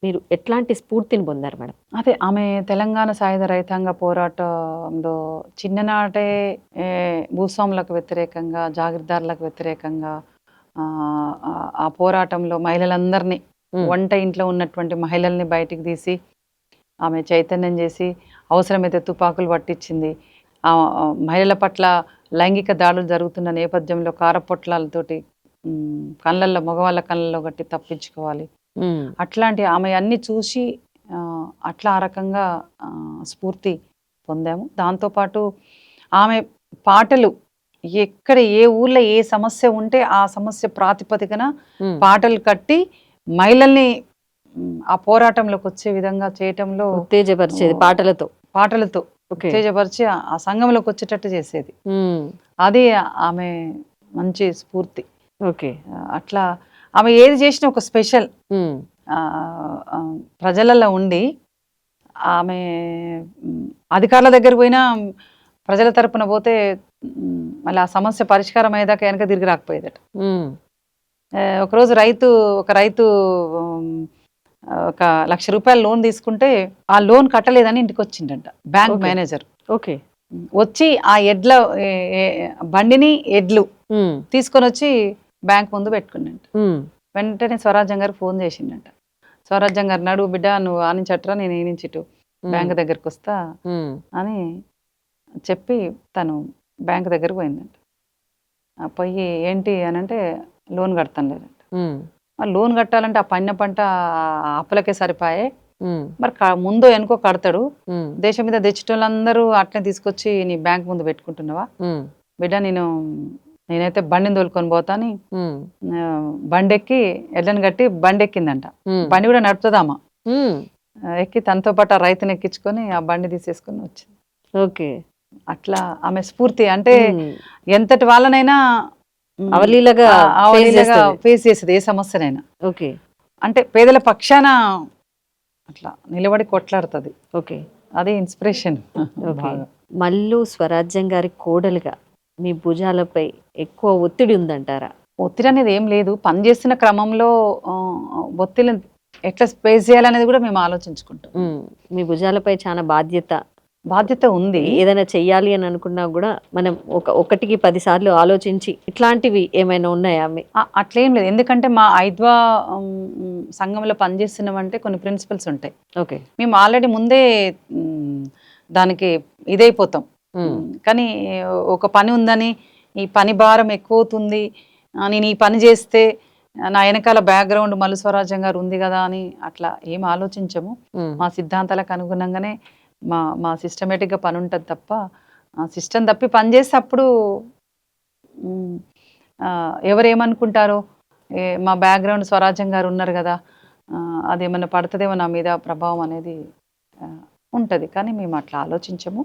మీరు ఎట్లాంటి స్ఫూర్తిని పొందారు మేడం? అదే ఆమె తెలంగాణ సాయుధ రైతాంగ పోరాటంలో చిన్ననాటే భూస్వాములకు వ్యతిరేకంగా, జాగీర్దారులకు వ్యతిరేకంగా ఆ పోరాటంలో మహిళలందరినీ, వంట ఇంట్లో ఉన్నటువంటి మహిళల్ని బయటికి తీసి ఆమె చైతన్యం చేసి అవసరమైతే తుపాకులు పట్టించింది. ఆ మహిళల పట్ల లైంగిక దాడులు జరుగుతున్న నేపథ్యంలో కారపొట్లాలతోటి కళ్ళల్లో, మగవాళ్ళ కళ్ళల్లో గట్టి తప్పించుకోవాలి. అట్లాంటి ఆమె అన్ని చూసి అట్లా ఆ రకంగా స్ఫూర్తి పొందాము. దాంతోపాటు ఆమె పాటలు ఎక్కడ ఏ ఊర్లో ఏ సమస్య ఉంటే ఆ సమస్య ప్రాతిపదికన పాటలు కట్టి మహిళల్ని ఆ పోరాటంలోకి వచ్చే విధంగా చేయటంలో ఉత్తేజపరిచేది పాటలతో ఉత్తేజపరిచి ఆ సంఘంలోకి వచ్చేటట్టు చేసేది. అది ఆమె మంచి స్ఫూర్తి. ఓకే. అట్లా ఆమె ఏది చేసినా ఒక స్పెషల్. ప్రజలలో ఉండి ఆమె అధికారుల దగ్గర పోయినా ప్రజల తరపున పోతే మళ్ళీ ఆ సమస్య పరిష్కారం అయ్యేదాకా వెనక తిరిగి రాకపోయేదట. ఒకరోజు ఒక రైతు ఒక ₹1,00,000 లోన్ తీసుకుంటే ఆ లోన్ కట్టలేదని ఇంటికి వచ్చిండంట బ్యాంక్ మేనేజర్. ఓకే. వచ్చి ఆ బండిని ఎడ్లు తీసుకొని వచ్చి బ్యాంక్ ముందు పెట్టుకున్నాంట. వెంటనే స్వరాజ్యం గారికి ఫోన్ చేసిండంట. స్వరాజ్యం గారు, నడు బిడ్డ, నువ్వు ఆ నుంచి అట్రా, నేను ఈ నుంచి ఇటు బ్యాంక్ దగ్గరికి వస్తా అని చెప్పి తను బ్యాంక్ దగ్గరకు పోయిందంట. పోయి ఏంటి అని అంటే లోన్ కడతాను లేదంట. లోన్ కట్టాలంటే ఆ పంట అప్పులకే సరిపాయే, మరి ముందో వెనుకో కడతాడు. దేశం మీద తెచ్చేటోళ్ళందరూ అట్లనే తీసుకొచ్చి నీ బ్యాంక్ ముందు పెట్టుకుంటున్నావా బిడ్డ, నేనైతే బండిని తోలుకొని పోతాని బండెక్కి ఎడ్లను కట్టి బండి ఎక్కిందంట. బండి కూడా నడుపుతుందామా, ఎక్కి తనతో పాటు ఆ రైతుని ఎక్కించుకొని ఆ బండి తీసేసుకొని వచ్చింది. ఓకే. అట్లా ఆమె స్ఫూర్తి. అంటే ఎంతటి వాళ్ళనైనా అవలీలగా ఫేస్ చేసేది ఏ సమస్యనైనా. ఓకే. అంటే పేదల పక్షాన అట్లా నిలబడి కొట్లాడుతుంది. ఓకే. అదే ఇన్స్పిరేషన్. మల్లు స్వరాజ్యం గారి కోడలుగా మీ భుజాలపై ఎక్కువ ఒత్తిడి ఉందంటారా? ఒత్తిడి అనేది ఏం లేదు. పనిచేస్తున్న క్రమంలో ఒత్తిడిని ఎట్లా స్పేస్ చేయాలనేది కూడా మేము ఆలోచించుకుంటాం. మీ భుజాలపై చాలా బాధ్యత ఉంది. ఏదైనా చెయ్యాలి అని అనుకున్నా కూడా మనం ఒకటికి 10 సార్లు ఆలోచించి, ఇట్లాంటివి ఏమైనా ఉన్నాయా? అట్లేం లేదు. ఎందుకంటే మా ఐద్వా సంఘంలో పనిచేస్తున్నామంటే కొన్ని ప్రిన్సిపల్స్ ఉంటాయి. ఓకే. మేము ఆల్రెడీ ముందే దానికి ఇదైపోతాం. కానీ ఒక పని ఉందని, ఈ పని భారం ఎక్కువ అవుతుంది, నేను ఈ పని చేస్తే నా వెనకాల బ్యాక్గ్రౌండ్ మల్లు స్వరాజ్యం గారు ఉంది కదా అని అట్లా ఏం ఆలోచించము. మా సిద్ధాంతాలకు అనుగుణంగానే మా సిస్టమేటిక్గా పని ఉంటుంది తప్ప, సిస్టమ్ తప్పి పని చేస్తే అప్పుడు ఎవరేమనుకుంటారో, మా బ్యాక్గ్రౌండ్ స్వరాజ్యం గారు ఉన్నారు కదా, అదేమన్నా పడుతుందేమో నా మీద ప్రభావం అనేది ఉంటుంది. కానీ మేము అట్లా ఆలోచించము.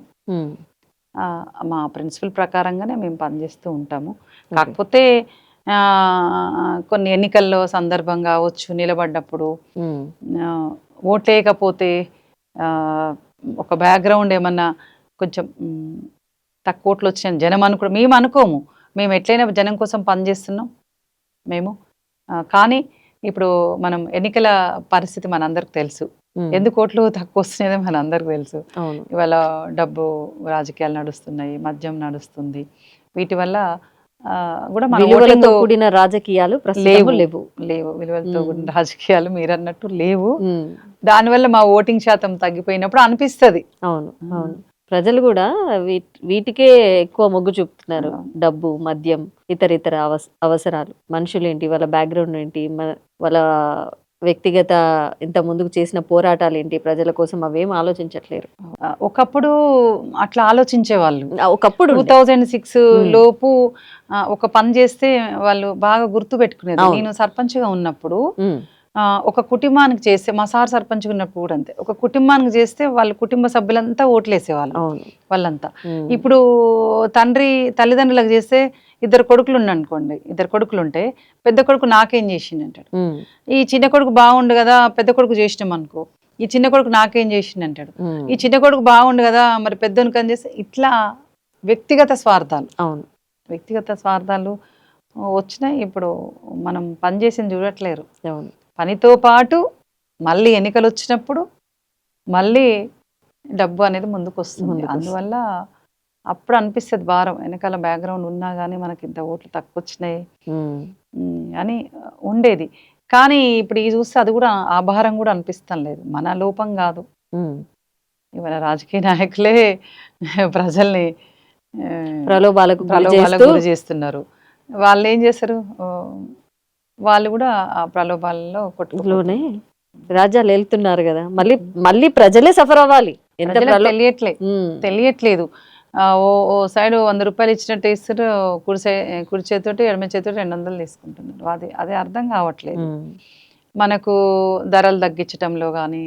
మా ప్రిన్సిపల్ ప్రకారంగానే మేము పనిచేస్తూ ఉంటాము. కాకపోతే కొన్ని ఎన్నికల్లో సందర్భంగా నిలబడ్డప్పుడు ఓట్లేయకపోతే ఒక బ్యాక్గ్రౌండ్ ఏమన్నా కొంచెం తక్కువ ఓట్లు వచ్చిన జనం మేము అనుకోము. మేము ఎట్లయినా జనం కోసం పనిచేస్తున్నాం మేము. కానీ ఇప్పుడు మనం ఎన్నికల పరిస్థితి మనందరికి తెలుసు. ఎందుకు ఓట్లు తక్కువ వస్తున్నాయో మనందరికి తెలుసు. ఇవాళ డబ్బు రాజకీయాలు నడుస్తున్నాయి, మద్యం నడుస్తుంది. వీటి వల్ల కూడా విలువలతో కూడిన రాజకీయాలు లేవు. విలువలతో కూడిన రాజకీయాలు మీరు అన్నట్టు లేవు. దానివల్ల మా ఓటింగ్ శాతం తగ్గిపోయినప్పుడు అనిపిస్తుంది. అవును, ప్రజలు కూడా వీటికే ఎక్కువ మొగ్గు చూపుతున్నారు. డబ్బు, మద్యం, ఇతర అవసరాలు. మనుషులు ఏంటి, వాళ్ళ బ్యాక్గ్రౌండ్ ఏంటి, వాళ్ళ వ్యక్తిగత ఇంత ముందుకు చేసిన పోరాటాలు ఏంటి ప్రజల కోసం అవేం ఆలోచించట్లేరు. ఒకప్పుడు అట్లా ఆలోచించేవాళ్ళు. ఒకప్పుడు 2006 ఉమ్. లోపు ఒక పని చేస్తే వాళ్ళు బాగా గుర్తు పెట్టుకునేది. అవును. నేను సర్పంచ్గా ఉన్నప్పుడు ఉమ్, ఒక కుటుంబానికి చేస్తే, మా సార్ సర్పంచ్గా ఉన్నప్పుడు కూడా అంతే, ఒక కుటుంబానికి చేస్తే వాళ్ళ కుటుంబ సభ్యులంతా ఓట్లేసేవాళ్ళు అవును. వాళ్ళంతా. ఉమ్, ఇప్పుడు తల్లిదండ్రులకు చేస్తే ఇద్దరు కొడుకులు అనుకోండి, ఇద్దరు కొడుకులు ఉంటే పెద్ద కొడుకు నాకేం చేసిండు అంటాడు, ఉమ్, ఈ చిన్న కొడుకు బాగుండు కదా పెద్ద కొడుకు చేసినాం అనుకో, ఈ చిన్న కొడుకు నాకేం చేసిండు అంటాడు, ఉమ్, ఈ చిన్న కొడుకు బాగుండు కదా మరి పెద్దోనికి అని చేస్తే, ఇట్లా వ్యక్తిగత స్వార్థాలు అవును. వ్యక్తిగత స్వార్థాలు వచ్చినాయి. ఇప్పుడు మనం పనిచేసింది చూడట్లేరు. అవును. పనితో పాటు మళ్ళీ ఎన్నికలు వచ్చినప్పుడు మళ్ళీ డబ్బు అనేది ముందుకు వస్తుంది. అందువల్ల అప్పుడు అనిపిస్తుంది భారం, వెనకాల బ్యాక్గ్రౌండ్ ఉన్నా కానీ మనకి ఇంత ఓట్లు తక్కువ వచ్చినాయి ఉమ్, అని ఉండేది. కానీ ఇప్పుడు ఈ చూస్తే అది కూడా ఆ భారం కూడా అనిపిస్తాం లేదు. మన లోపం కాదు, ఉమ్. ఇవాళ రాజకీయ నాయకులే ప్రజల్ని ప్రలోభాలకు ప్రలోభాలకు గురి చేస్తున్నారు. వాళ్ళు ఏం చేస్తారు, వాళ్ళు కూడా ఆ ప్రలోభాలలో లోనే రాజ్యాలు వెళ్తున్నారు కదా, మళ్ళీ మళ్ళీ ప్రజలే సఫర్ అవ్వాలి. ఎంత తెలియట్లేదు. ఓ సైడ్ 100 రూపాయలు ఇచ్చినట్టు ఇస్తారు, కుడి చేతితోటి ఎడమ చేతితోటి 200 తీసుకుంటున్నారు. అదే అర్థం కావట్లేదు. మనకు ధరలు తగ్గించడంలో కానీ,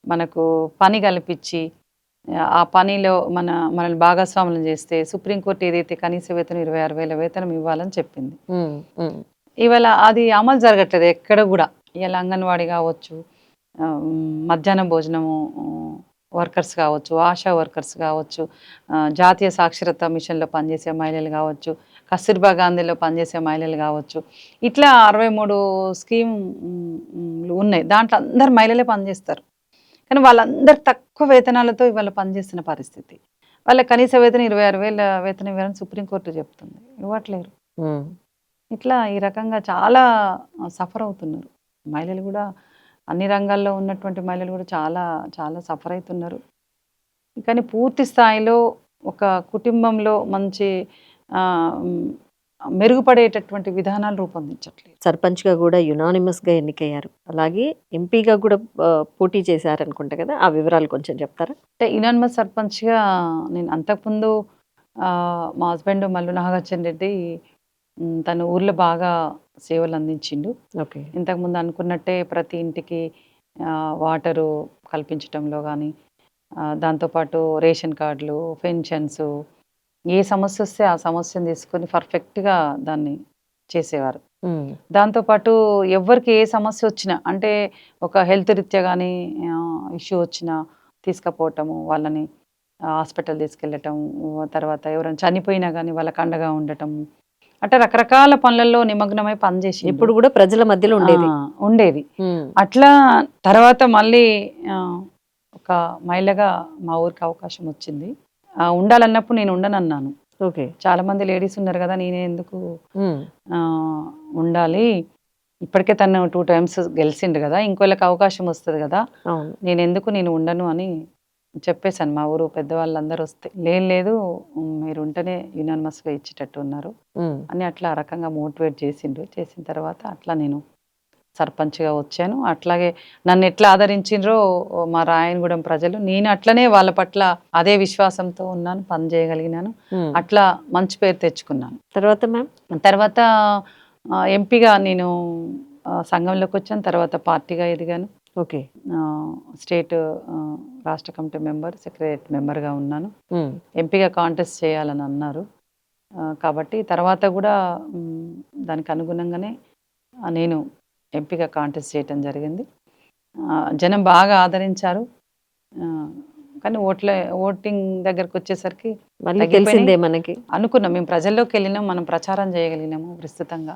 మనకు పని కల్పించి ఆ పనిలో మనల్ని భాగస్వాములను చేస్తే, సుప్రీంకోర్టు ఏదైతే కనీస వేతనం 26,000 వేతనం ఇవ్వాలని చెప్పింది, ఇవాళ అది అమలు జరగట్లేదు ఎక్కడ కూడా. ఇలా అంగన్వాడీ కావచ్చు, మధ్యాహ్న భోజనము వర్కర్స్ కావచ్చు, ఆశా వర్కర్స్ కావచ్చు, జాతీయ సాక్షరత మిషన్లో పనిచేసే మహిళలు కావచ్చు, కస్తూర్బా గాంధీలో పనిచేసే మహిళలు కావచ్చు, ఇట్లా 63 స్కీమ్లు ఉన్నాయి. దాంట్లో అందరు మహిళలే పనిచేస్తారు. కానీ వాళ్ళందరూ తక్కువ వేతనాలతో ఇవాళ పనిచేస్తున్న పరిస్థితి. వాళ్ళ కనీస వేతనం 26,000 వేతనం ఇవ్వాలని సుప్రీంకోర్టు చెప్తుంది, ఇవ్వట్లేరు. ఇట్లా ఈ రకంగా చాలా సఫర్ అవుతున్నారు మహిళలు కూడా. అన్ని రంగాల్లో ఉన్నటువంటి మహిళలు కూడా చాలా చాలా సఫర్ అవుతున్నారు. కానీ పూర్తి స్థాయిలో ఒక కుటుంబంలో మంచి మెరుగుపడేటటువంటి విధానాలు రూపొందించట్లేదు. సర్పంచ్గా కూడా యునానిమస్గా ఎన్నికయ్యారు, అలాగే ఎంపీగా కూడా పోటీ చేశారు అనుకుంటా కదా, ఆ వివరాలు కొంచెం చెప్తారా? అంటే యునానిమస్ సర్పంచ్గా నేను అంతకుముందు మా హస్బెండ్ మల్లు నాగార్జున రెడ్డి తన ఊర్లో బాగా సేవలు అందించిండు. ఓకే. ఇంతకుముందు అనుకున్నట్టే ప్రతి ఇంటికి వాటరు కల్పించడంలో కానీ, దాంతోపాటు రేషన్ కార్డులు, పెన్షన్స్, ఏ సమస్య వస్తే ఆ సమస్యను తీసుకొని పర్ఫెక్ట్గా దాన్ని చేసేవారు. దాంతోపాటు ఎవరికి ఏ సమస్య వచ్చినా, అంటే ఒక హెల్త్ రీత్యా కానీ ఇష్యూ వచ్చినా తీసుకుపోవటము, వాళ్ళని హాస్పిటల్ తీసుకెళ్ళటం, తర్వాత ఎవరైనా చనిపోయినా కానీ వాళ్ళకి అండగా ఉండటము, అంటే రకరకాల పనులలో నిమగ్నమై పనిచేసి ఇప్పుడు కూడా ప్రజల మధ్యలో ఉండేది. అట్లా తర్వాత మళ్ళీ ఒక మహిళగా మా ఊరికి అవకాశం వచ్చింది. ఉండాలన్నప్పుడు నేను ఉండనన్నాను. ఓకే. చాలా మంది లేడీస్ ఉన్నారు కదా, నేనే ఎందుకు ఉండాలి, ఇప్పటికే తను 2 times గెలిచిండు కదా, ఇంకోళ్ళకి అవకాశం వస్తుంది కదా, నేను ఉండను అని చెప్పేశాను. మా ఊరు పెద్దవాళ్ళందరూ వస్తే లేదు మీరు ఉంటేనే యునానిమస్గా ఇచ్చేటట్టు ఉన్నారు అని అట్లా రకంగా మోటివేట్ చేసిండ్రు. చేసిన తర్వాత అట్లా నేను సర్పంచ్గా వచ్చాను. అట్లాగే నన్ను ఎట్లా ఆదరించిండ్రో మా రాయనగూడెం ప్రజలు, నేను అట్లనే వాళ్ళ పట్ల అదే విశ్వాసంతో ఉన్నాను, పని చేయగలిగినాను, అట్లా మంచి పేరు తెచ్చుకున్నాను. తర్వాత ఎంపీగా నేను సంఘంలోకి వచ్చాను. తర్వాత పార్టీగా ఎదిగాను. ఓకే. స్టేట్ రాష్ట్ర కమిటీ మెంబర్, సెక్రటరియట్ మెంబర్గా ఉన్నాను. ఎంపీగా కాంటెస్ట్ చేయాలని అన్నారు కాబట్టి తర్వాత కూడా దానికి అనుగుణంగానే నేను ఎంపీగా కాంటెస్ట్ చేయటం జరిగింది. జనం బాగా ఆదరించారు. కానీ ఓటింగ్ దగ్గరకు వచ్చేసరికి తెలిసిందే మనకి. అనుకున్నాం, మేము ప్రజల్లోకి వెళ్ళినాం, మనం ప్రచారం చేయగలిగినాము విస్తృతంగా,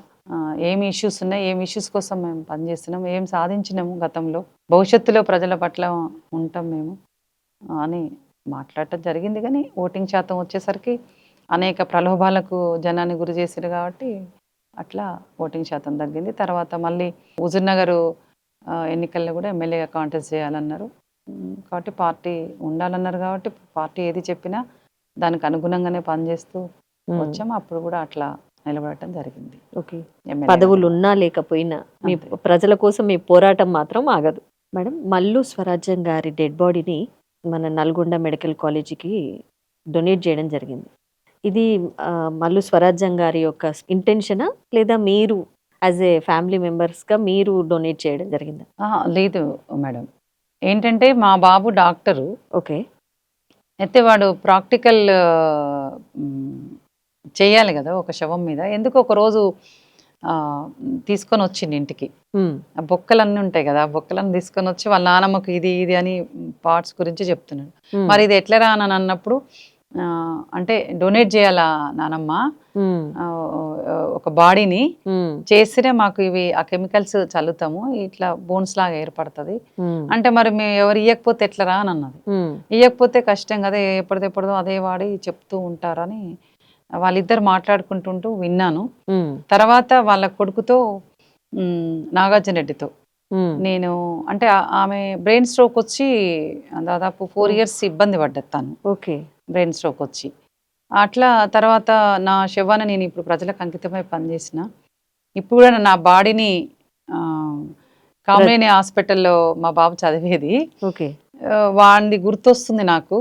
ఏమి ఇష్యూస్ ఉన్నాయి, ఏమి ఇష్యూస్ కోసం మేము పనిచేస్తున్నాము, ఏం సాధించినాము గతంలో, భవిష్యత్తులో ప్రజల పట్ల ఉంటాం మేము అని మాట్లాడటం జరిగింది. కానీ ఓటింగ్ శాతం వచ్చేసరికి అనేక ప్రలోభాలకు జనాన్ని గురి చేశారు కాబట్టి అట్లా ఓటింగ్ శాతం తగ్గింది. తర్వాత మళ్ళీ హుజూర్నగర్ ఎన్నికల్లో కూడా ఎమ్మెల్యేగా కాంటెస్ట్ చేయాలన్నారు కాబట్టి, పార్టీ ఉండాలన్నారు కాబట్టి పార్టీ ఏది చెప్పినా దానికి అనుగుణంగానే పనిచేస్తూ వచ్చాము. అప్పుడు కూడా అట్లా నిలబడటం జరిగింది. ఓకే. ఎమ్మెల్యేగా. పదవులు ఉన్నా లేకపోయినా మీ అంతే. ప్రజల కోసం మీ పోరాటం మాత్రం ఆగదు. మేడం, మల్లు స్వరాజ్యం గారి డెడ్ బాడీని మన నల్గొండ మెడికల్ కాలేజీకి డొనేట్ చేయడం జరిగింది. ఇది మల్లు స్వరాజ్యం గారి యొక్క ఇంటెన్షనా, లేదా మీరు యాజ్ ఏ ఫ్యామిలీ మెంబర్స్గా మీరు డొనేట్ చేయడం జరిగిందా? లేదు మేడం. ఏంటంటే మా బాబు డాక్టరు. ఓకే. అయితే వాడు ప్రాక్టికల్ చేయాలి కదా ఒక శవం మీద. ఎందుకు ఒకరోజు తీసుకొని వచ్చింది ఇంటికి. ఆ బొక్కలన్నీ ఉంటాయి కదా, ఆ బొక్కలన్నీ తీసుకొని వచ్చి వాళ్ళ నానమ్మకు ఇది ఇది అని పార్ట్స్ గురించి చెప్తున్నాడు. మరి ఇది ఎట్లరా అని అన్నప్పుడు అంటే డొనేట్ చేయాలా నానమ్మ ఒక బాడీని చేస్తేనే మాకు ఇవి ఆ కెమికల్స్ చల్లుతాము, ఇట్లా బోన్స్ లాగా ఏర్పడుతుంది అంటే మరి మేము ఎవరు ఇవ్వకపోతే ఎట్లరా అని అన్నది. ఇవ్వకపోతే కష్టం కదా, ఎప్పటిదెప్పటిదో అదే వాడి చెప్తూ ఉంటారని వాళ్ళిద్దరు మాట్లాడుకుంటుంటూ విన్నాను. తర్వాత వాళ్ళ కొడుకుతో నాగార్జున రెడ్డితో నేను అంటే ఆమె బ్రెయిన్ స్ట్రోక్ వచ్చి దాదాపు 4 years ఇబ్బంది పడ్డది తను. ఓకే. బ్రెయిన్ స్ట్రోక్ వచ్చి అట్లా తర్వాత నా శవాన నేను ఇప్పుడు ప్రజలకు అంకితమై పనిచేసిన. ఇప్పుడు కూడా నా బాడీని కామలేని హాస్పిటల్లో మా బాబు చదివేది. ఓకే. వాడిని గుర్తొస్తుంది నాకు.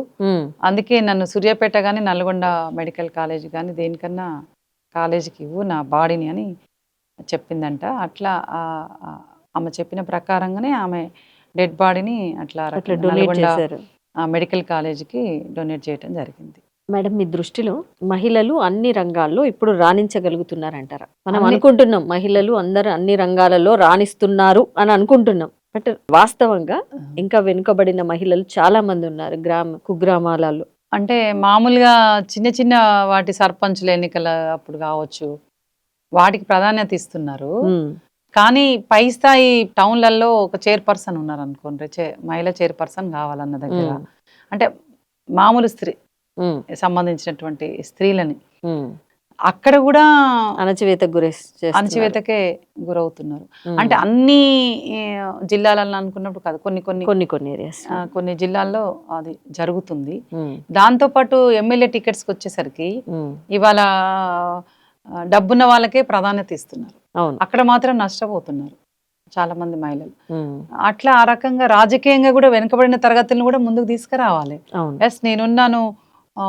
అందుకే నన్ను సూర్యాపేట కానీ నల్గొండ మెడికల్ కాలేజ్ కానీ దేనికన్నా కాలేజీకి ఇవ్వు నా బాడీని అని చెప్పిందంట. అట్లా ఆమె చెప్పిన ప్రకారంగానే ఆమె డెడ్ బాడీని అట్లా నల్గొండ మెడికల్ కాలేజీకి డొనేట్ చేయడం జరిగింది. మేడం, మీ దృష్టిలో మహిళలు అన్ని రంగాల్లో ఇప్పుడు రాణించగలుగుతున్నారంటారా? మనం అనుకుంటున్నాం మహిళలు అందరూ అన్ని రంగాలలో రాణిస్తున్నారు అని అనుకుంటున్నాం, బట్ వాస్తవంగా ఇంకా వెనుకబడిన మహిళలు చాలా మంది ఉన్నారు కుగ్రామాలలో. అంటే మామూలుగా చిన్న చిన్న వాటి సర్పంచుల ఎన్నికల అప్పుడు కావచ్చు, వాటికి ప్రాధాన్యత ఇస్తున్నారు. కానీ పై స్థాయి టౌన్లలో ఒక చైర్పర్సన్ ఉన్నారు అనుకోండి, మహిళా చైర్పర్సన్ కావాలన్న దగ్గర, అంటే మామూలు స్త్రీ సంబంధించినటువంటి స్త్రీలని అక్కడ కూడా అణచివేతకే గురవుతున్నారు. అంటే అన్ని జిల్లాలలో అనుకున్నప్పుడు కాదు, కొన్ని జిల్లాల్లో అది జరుగుతుంది. దాంతో పాటు ఎమ్మెల్యే టికెట్స్కి వచ్చేసరికి ఇవాళ డబ్బున్న వాళ్ళకే ప్రాధాన్యత ఇస్తున్నారు, అక్కడ మాత్రం నష్టపోతున్నారు చాలా మంది మహిళలు. అట్లా ఆ రకంగా రాజకీయంగా కూడా వెనుకబడిన తరగతులను కూడా ముందుకు తీసుకురావాలి. ఎస్ నేనున్నాను,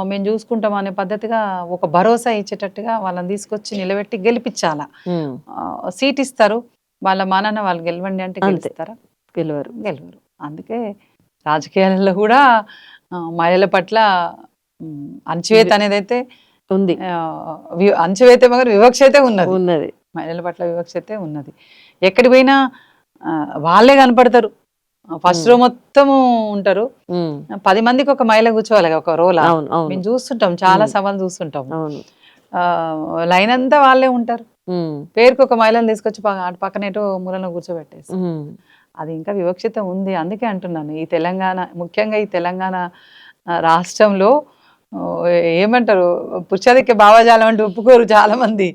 మేము చూసుకుంటాం అనే పద్ధతిగా ఒక భరోసా ఇచ్చేటట్టుగా వాళ్ళని తీసుకొచ్చి నిలబెట్టి గెలిపించాలా. సీట్ ఇస్తారు, వాళ్ళ మానాన్న వాళ్ళు గెలవండి అంటే గెలుస్తారా? గెలవరు. అందుకే రాజకీయాలలో కూడా మహిళల పట్ల అణచివేత అనేది అయితే ఉంది. అణచివేత మగర్ వివక్ష అయితే ఉన్నది, మహిళల పట్ల వివక్ష అయితే ఉన్నది. ఎక్కడికి పోయినా వాళ్ళే కనపడతారు, ఫస్ట్ రో మొత్తము ఉంటారు. 10 మందికి ఒక మహిళ కూర్చోవాలి ఒక రోల్. మేము చూస్తుంటాం, చాలా సవాళ్ళు చూస్తుంటాం. లైన్ అంతా వాళ్ళే ఉంటారు, పేరుకి ఒక మహిళను తీసుకొచ్చి పక్కనేటో మూలలో కూర్చోబెట్టేసి. అది ఇంకా వివక్షత ఉంది. అందుకే అంటున్నాను, ఈ తెలంగాణ, ముఖ్యంగా ఈ తెలంగాణ రాష్ట్రంలో ఏమంటారు పురుషాధిక్య భావజాలం అంటే ఒప్పుకోరు చాలా మంది.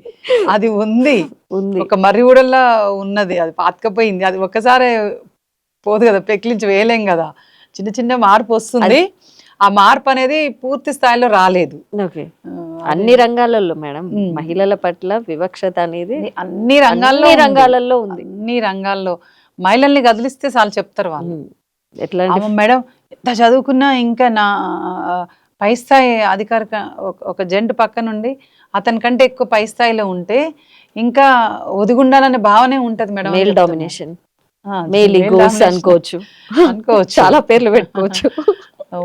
అది ఉంది, ఒక మర్రిగూడల్లా ఉన్నది, అది పాతకపోయింది, అది ఒక్కసారి పోదు కదా, పెకిలించి వేయలేం కదా. చిన్న చిన్న మార్పు వస్తుంది, ఆ మార్పు అనేది పూర్తి స్థాయిలో రాలేదు. అన్ని రంగాలలో మేడం మహిళల పట్ల వివక్షత అనేది అన్ని రంగాల్లో ఉంది. అన్ని రంగాల్లో మహిళల్ని కదిలిస్తే చాలు చెప్తారు వాళ్ళు. ఎట్లా మేడం ఎంత చదువుకున్నా ఇంకా నా పై స్థాయి అధికారిక ఒక జెంట్ పక్క నుండి అతని కంటే ఎక్కువ పై స్థాయిలో ఉంటే ఇంకా ఒదిగుండాలనే భావనే ఉంటది మేడం. మేల్ డామినేషన్, అనుకోవచ్చు, చాలా పేర్లు పెట్టుకోవచ్చు.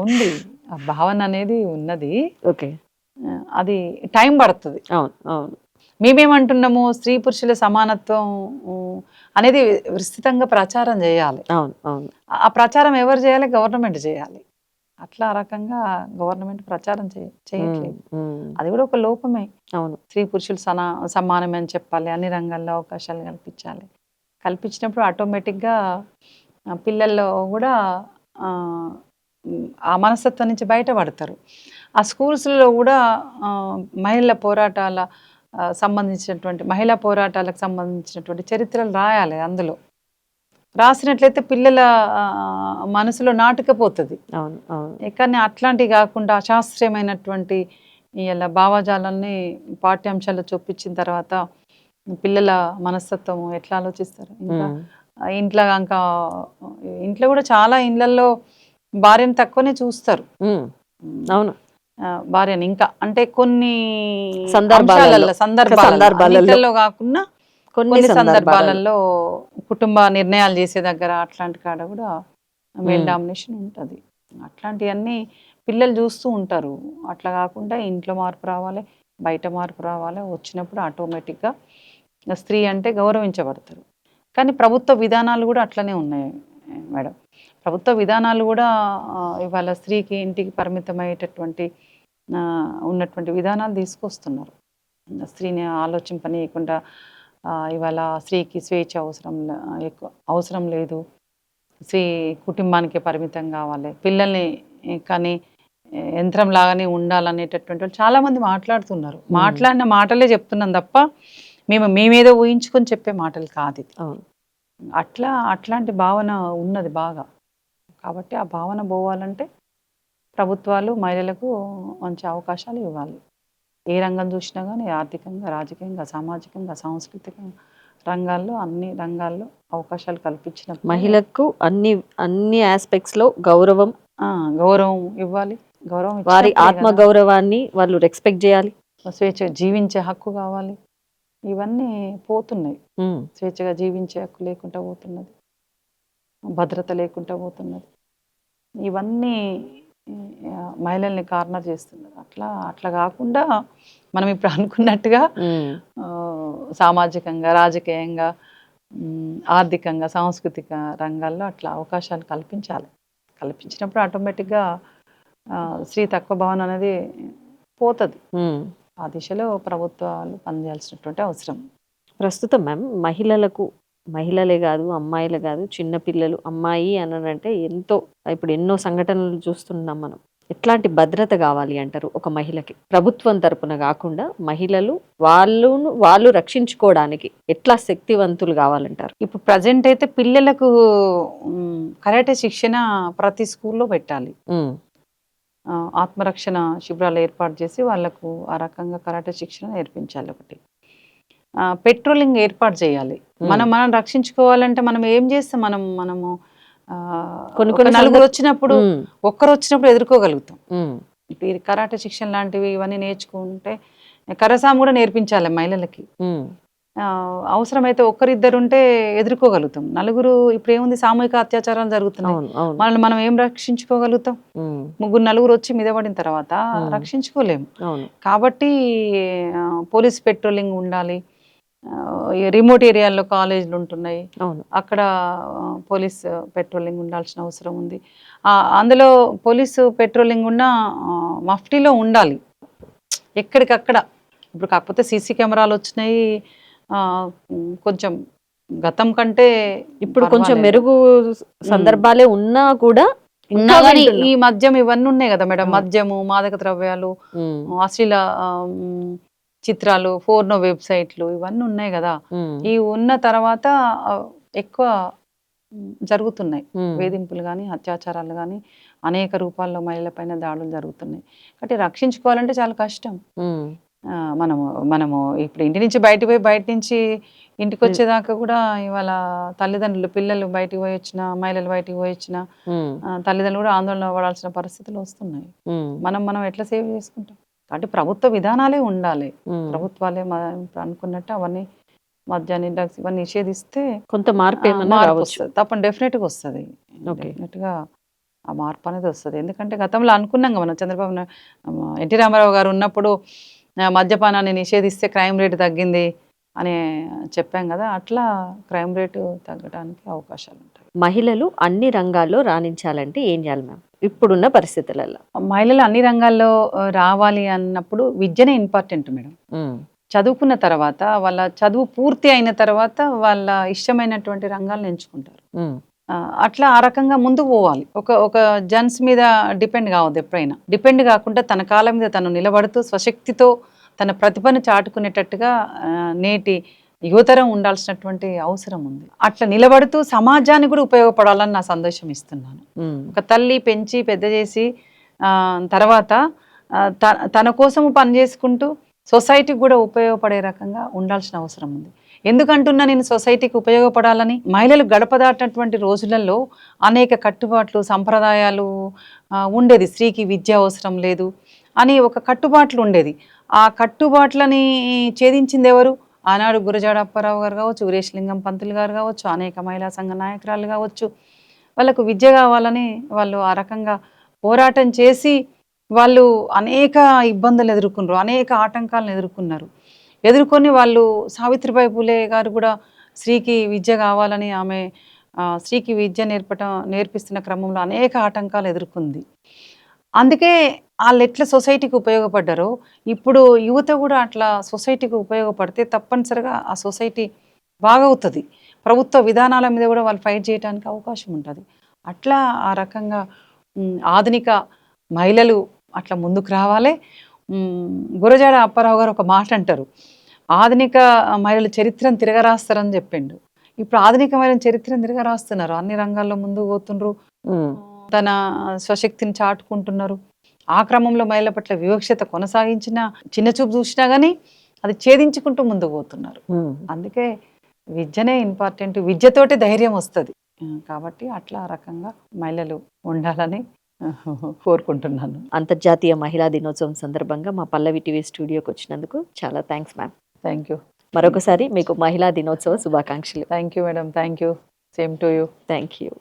ఉంది, ఆ భావన అనేది ఉన్నది. ఓకే, అది టైం పడుతుంది. మేమేమంటున్నాము, స్త్రీ పురుషుల సమానత్వం అనేది విస్తృతంగా ప్రచారం చేయాలి. ఆ ప్రచారం ఎవరు చేయాలి? గవర్నమెంట్ చేయాలి. అట్లా ఆ రకంగా గవర్నమెంట్ ప్రచారం చేయట్లేదు. అది కూడా ఒక లోపమే. స్త్రీ పురుషులు సమానమే అని చెప్పాలి, అన్ని రంగాల్లో అవకాశాలు కల్పించాలి. కల్పించినప్పుడు ఆటోమేటిక్గా పిల్లల్లో కూడా ఆ మనస్తత్వం నుంచి బయటపడతారు. ఆ స్కూల్స్లో కూడా మహిళా పోరాటాలకు సంబంధించినటువంటి చరిత్రలు రాయాలి. అందులో రాసినట్లయితే పిల్లల మనసులో నాటుకపోతుంది. కానీ అట్లాంటివి కాకుండా అశాస్త్రీయమైనటువంటి ఇలా భావజాలాన్ని పాఠ్యాంశాల్లో చొప్పించిన తర్వాత పిల్లల మనస్తత్వం ఎట్లా ఆలోచిస్తారు. ఇంకా ఇంట్లో ఇంకా ఇంట్లో కూడా చాలా ఇళ్లలో భార్యను తక్కువనే చూస్తారు. అవును. భార్యని ఇంకా అంటే కొన్ని సందర్భాలలో సందర్భాలలో కాకుండా కొన్ని సందర్భాలలో కుటుంబ నిర్ణయాలు చేసే దగ్గర అట్లాంటి కాడ కూడా మేల్ డామినేషన్ ఉంటుంది. అట్లాంటివన్నీ పిల్లలు చూస్తూ ఉంటారు. అట్లా కాకుండా ఇంట్లో మార్పు రావాలి, బయట మార్పు రావాలి. వచ్చినప్పుడు ఆటోమేటిక్గా స్త్రీ అంటే గౌరవించబడతారు. కానీ ప్రభుత్వ విధానాలు కూడా అట్లనే ఉన్నాయి మేడం. ప్రభుత్వ విధానాలు కూడా ఇవాళ స్త్రీకి ఇంటికి పరిమితమయ్యేటటువంటి ఉన్నటువంటి విధానాలు తీసుకొస్తున్నారు. స్త్రీని ఆలోచింపనీయకుండా ఇవాళ స్త్రీకి స్వేచ్ఛ అవసరం లేదు, స్త్రీ కుటుంబానికే పరిమితం కావాలి, పిల్లల్ని కానీ యంత్రం లాగానే ఉండాలనేటటువంటి వాళ్ళు చాలామంది మాట్లాడుతున్నారు. మాట్లాడిన మాటలే చెప్తున్నాం తప్ప మేమేదో ఊహించుకొని చెప్పే మాటలు కాదు ఇది. అట్లాంటి భావన ఉన్నది బాగా. కాబట్టి ఆ భావన పోవాలంటే ప్రభుత్వాలు మహిళలకు మంచి అవకాశాలు ఇవ్వాలి. ఏ రంగం చూసినా కానీ ఆర్థికంగా, రాజకీయంగా, సామాజికంగా, సాంస్కృతిక రంగాల్లో అన్ని రంగాల్లో అవకాశాలు కల్పించిన మహిళకు అన్ని ఆస్పెక్ట్స్ లో గౌరవం ఇవ్వాలి. గౌరవం వారి ఆత్మ గౌరవాన్ని వాళ్ళు రెస్పెక్ట్ చేయాలి. స్వేచ్ఛగా జీవించే హక్కు కావాలి. ఇవన్నీ పోతున్నాయి. స్వేచ్ఛగా జీవించే హక్కు లేకుండా పోతున్నది, భద్రత లేకుండా పోతున్నది. ఇవన్నీ మహిళల్ని కార్నర్ చేస్తున్నారు. అట్లా కాకుండా మనం ఇప్పుడు అనుకున్నట్టుగా సామాజికంగా, రాజకీయంగా, ఆర్థికంగా, సాంస్కృతిక రంగాల్లో అట్లా అవకాశాలు కల్పించాలి. కల్పించినప్పుడు ఆటోమేటిక్గా స్త్రీ తక్కువ భావన అనేది పోతుంది. ఆ దిశలో ప్రభుత్వాలు పనిచేయాల్సినటువంటి అవసరం. ప్రస్తుతం మ్యామ్ మహిళలే కాదు, అమ్మాయిలే కాదు, చిన్నపిల్లలు, అమ్మాయి అని ఎంతో ఇప్పుడు ఎన్నో సంఘటనలు చూస్తున్నాం మనం. ఎట్లాంటి భద్రత కావాలి అంటారు ఒక మహిళకి? ప్రభుత్వం తరపున కాకుండా మహిళలు వాళ్ళు రక్షించుకోవడానికి ఎట్లా శక్తివంతులు కావాలంటారు? ఇప్పుడు ప్రజెంట్ అయితే పిల్లలకు కరాటే శిక్షణ ప్రతి స్కూల్లో పెట్టాలి. ఆత్మరక్షణ శిబిరాలు ఏర్పాటు చేసి వాళ్ళకు ఆ రకంగా కరాటే శిక్షణ నేర్పించాలి. ఒకటి పెట్రోలింగ్ ఏర్పాటు చేయాలి. మనం రక్షించుకోవాలంటే మనం ఏం చేస్తాం? మనము నలుగురు వచ్చినప్పుడు, ఒక్కరు వచ్చినప్పుడు ఎదుర్కోగలుగుతాం. కరాటే శిక్షణ లాంటివి ఇవన్నీ నేర్చుకుంటే కరసాం కూడా నేర్పించాలి మహిళలకి. అవసరమైతే ఒక్కరిద్దరు ఉంటే ఎదుర్కోగలుగుతాం. నలుగురు ఇప్పుడు ఏముంది, సామూహిక అత్యాచారాలు జరుగుతున్నాయి. మనల్ని మనం ఏం రక్షించుకోగలుగుతాం? నలుగురు వచ్చి మీద పడిన తర్వాత రక్షించుకోలేము. కాబట్టి పోలీస్ పెట్రోలింగ్ ఉండాలి. రిమోట్ ఏరియాల్లో కాలేజీలు ఉంటున్నాయి, అక్కడ పోలీస్ పెట్రోలింగ్ ఉండాల్సిన అవసరం ఉంది. అందులో పోలీసు పెట్రోలింగ్ ఉన్న మఫ్టీలో ఉండాలి ఎక్కడికక్కడ. ఇప్పుడు కాకపోతే సీసీ కెమెరాలు వచ్చినాయి, కొంచెం గతం కంటే ఇప్పుడు కొంచెం మెరుగు సందర్భాలే ఉన్నా కూడా ఈ మద్యం ఇవన్నీ ఉన్నాయి కదా మేడం. మద్యము, మాదక ద్రవ్యాలు, అశ్లీల చిత్రాలు, ఫోర్నో వెబ్సైట్లు ఇవన్నీ ఉన్నాయి కదా. ఈ ఉన్న తర్వాత ఎక్కువ జరుగుతున్నాయి వేధింపులు కానీ, అత్యాచారాలు కానీ, అనేక రూపాల్లో మహిళల పైన దాడులు జరుగుతున్నాయి. కాబట్టి రక్షించుకోవాలంటే చాలా కష్టం. మనము ఇప్పుడు ఇంటి నుంచి బయట నుంచి ఇంటికి వచ్చేదాకా కూడా ఇవాళ తల్లిదండ్రులు, పిల్లలు బయటికి పోయి వచ్చిన, మహిళలు బయటికి పోయి వచ్చిన తల్లిదండ్రులు కూడా ఆందోళన పడాల్సిన పరిస్థితులు వస్తున్నాయి. మనం ఎట్లా సేవ్ చేసుకుంటాం? కాబట్టి ప్రభుత్వ విధానాలే ఉండాలి. ప్రభుత్వాలే అనుకున్నట్టు అవన్నీ మద్యాన్ని, డ్రగ్స్ ఇవన్నీ నిషేధిస్తే కొంత మార్పు వస్తుంది. తప్పని డెఫినెట్గా వస్తుంది. డెఫినెట్గా ఆ మార్పు అనేది వస్తుంది. ఎందుకంటే గతంలో అనుకున్నాం మనం, చంద్రబాబు ఎన్టీ రామారావు గారు ఉన్నప్పుడు మద్యపానాన్ని నిషేధిస్తే క్రైమ్ రేటు తగ్గింది అని చెప్పాం కదా. అట్లా క్రైమ్ రేటు తగ్గడానికి అవకాశాలు ఉంటాయి. మహిళలు అన్ని రంగాల్లో రాణించాలంటే ఏం చేయాలి మ్యామ్ ఇప్పుడున్న పరిస్థితులలో? మహిళలు అన్ని రంగాల్లో రావాలి అన్నప్పుడు విద్యనే ఇంపార్టెంట్ మేడం. చదువుకున్న తర్వాత, వాళ్ళ చదువు పూర్తి అయిన తర్వాత వాళ్ళ ఇష్టమైనటువంటి రంగాలను ఎంచుకుంటారు. అట్లా ఆ రకంగా ముందుకు పోవాలి. ఒక జెంట్స్ మీద డిపెండ్ కావద్దు. ఎప్పుడైనా డిపెండ్ కాకుండా తన కాళ్ళ మీద తను నిలబడుతూ స్వశక్తితో తన ప్రతిభను చాటుకునేటట్టుగా నేటి యువతరం ఉండాల్సినటువంటి అవసరం ఉంది. అట్లా నిలబడుతూ సమాజానికి కూడా ఉపయోగపడాలని నా సందేశం ఇస్తున్నాను. ఒక తల్లి పెంచి పెద్ద చేసి తర్వాత తన కోసము పని చేసుకుంటూ సొసైటీకి కూడా ఉపయోగపడే రకంగా ఉండాల్సిన అవసరం ఉంది. ఎందుకంటున్నా నేను సొసైటీకి ఉపయోగపడాలని, మహిళలు గడప దాటినటువంటి రోజులలో అనేక కట్టుబాట్లు సంప్రదాయాలు ఉండేది. స్త్రీకి విద్య అవసరం లేదు అని ఒక కట్టుబాట్లు ఉండేది. ఆ కట్టుబాట్లని ఛేదించింది ఎవరు? ఆనాడు గురజాడ అప్పారావు గారు కావచ్చు, వీరేశలింగం పంతులు గారు కావచ్చు, అనేక మహిళా సంఘ నాయకురాలు కావచ్చు, వాళ్ళకు విద్య కావాలని వాళ్ళు ఆ రకంగా పోరాటం చేసి వాళ్ళు అనేక ఇబ్బందులు ఎదుర్కొన్నారు, అనేక ఆటంకాలను ఎదుర్కొని వాళ్ళు సావిత్రిబాయి పూలే గారు కూడా స్త్రీకి విద్య కావాలని ఆమె స్త్రీకి విద్య నేర్పిస్తున్న క్రమంలో అనేక ఆటంకాలు ఎదుర్కొంది. అందుకే వాళ్ళు ఎట్లా సొసైటీకి ఉపయోగపడ్డారో ఇప్పుడు యువత కూడా అట్లా సొసైటీకి ఉపయోగపడితే తప్పనిసరిగా ఆ సొసైటీ బాగవుతుంది. ప్రభుత్వ విధానాల మీద కూడా వాళ్ళు ఫైట్ చేయడానికి అవకాశం ఉంటుంది. అట్లా ఆ రకంగా ఆధునిక మహిళలు అట్లా ముందుకు రావాలి. గురజాడ అప్పారావు గారు ఒక మాట అంటారు, ఆధునిక మహిళలు చరిత్రను తిరగరాస్తారని చెప్పిండు. ఇప్పుడు ఆధునిక మహిళలు చరిత్రను తిరగరాస్తున్నారు, అన్ని రంగాల్లో ముందుకు పోతుండ్రు, తన స్వశక్తిని చాటుకుంటున్నారు. ఆ క్రమంలో మహిళల పట్ల వివక్షత కొనసాగించిన, చిన్న చూపు చూసినా కానీ అది ఛేదించుకుంటూ ముందుకు పోతున్నారు. అందుకే విద్యనే ఇంపార్టెంట్, విద్యతోటి ధైర్యం వస్తుంది. కాబట్టి అట్లా రకంగా మహిళలు ఉండాలని కోరుకుంటున్నాను. అంతర్జాతీయ మహిళా దినోత్సవం సందర్భంగా మా పల్లవి టీవీ స్టూడియోకి వచ్చినందుకు చాలా థ్యాంక్స్ మ్యామ్. Thank you. మరొకసారి మీకు మహిళా దినోత్సవ శుభాకాంక్షలు. Thank you madam. Thank you. Same to you. Thank you.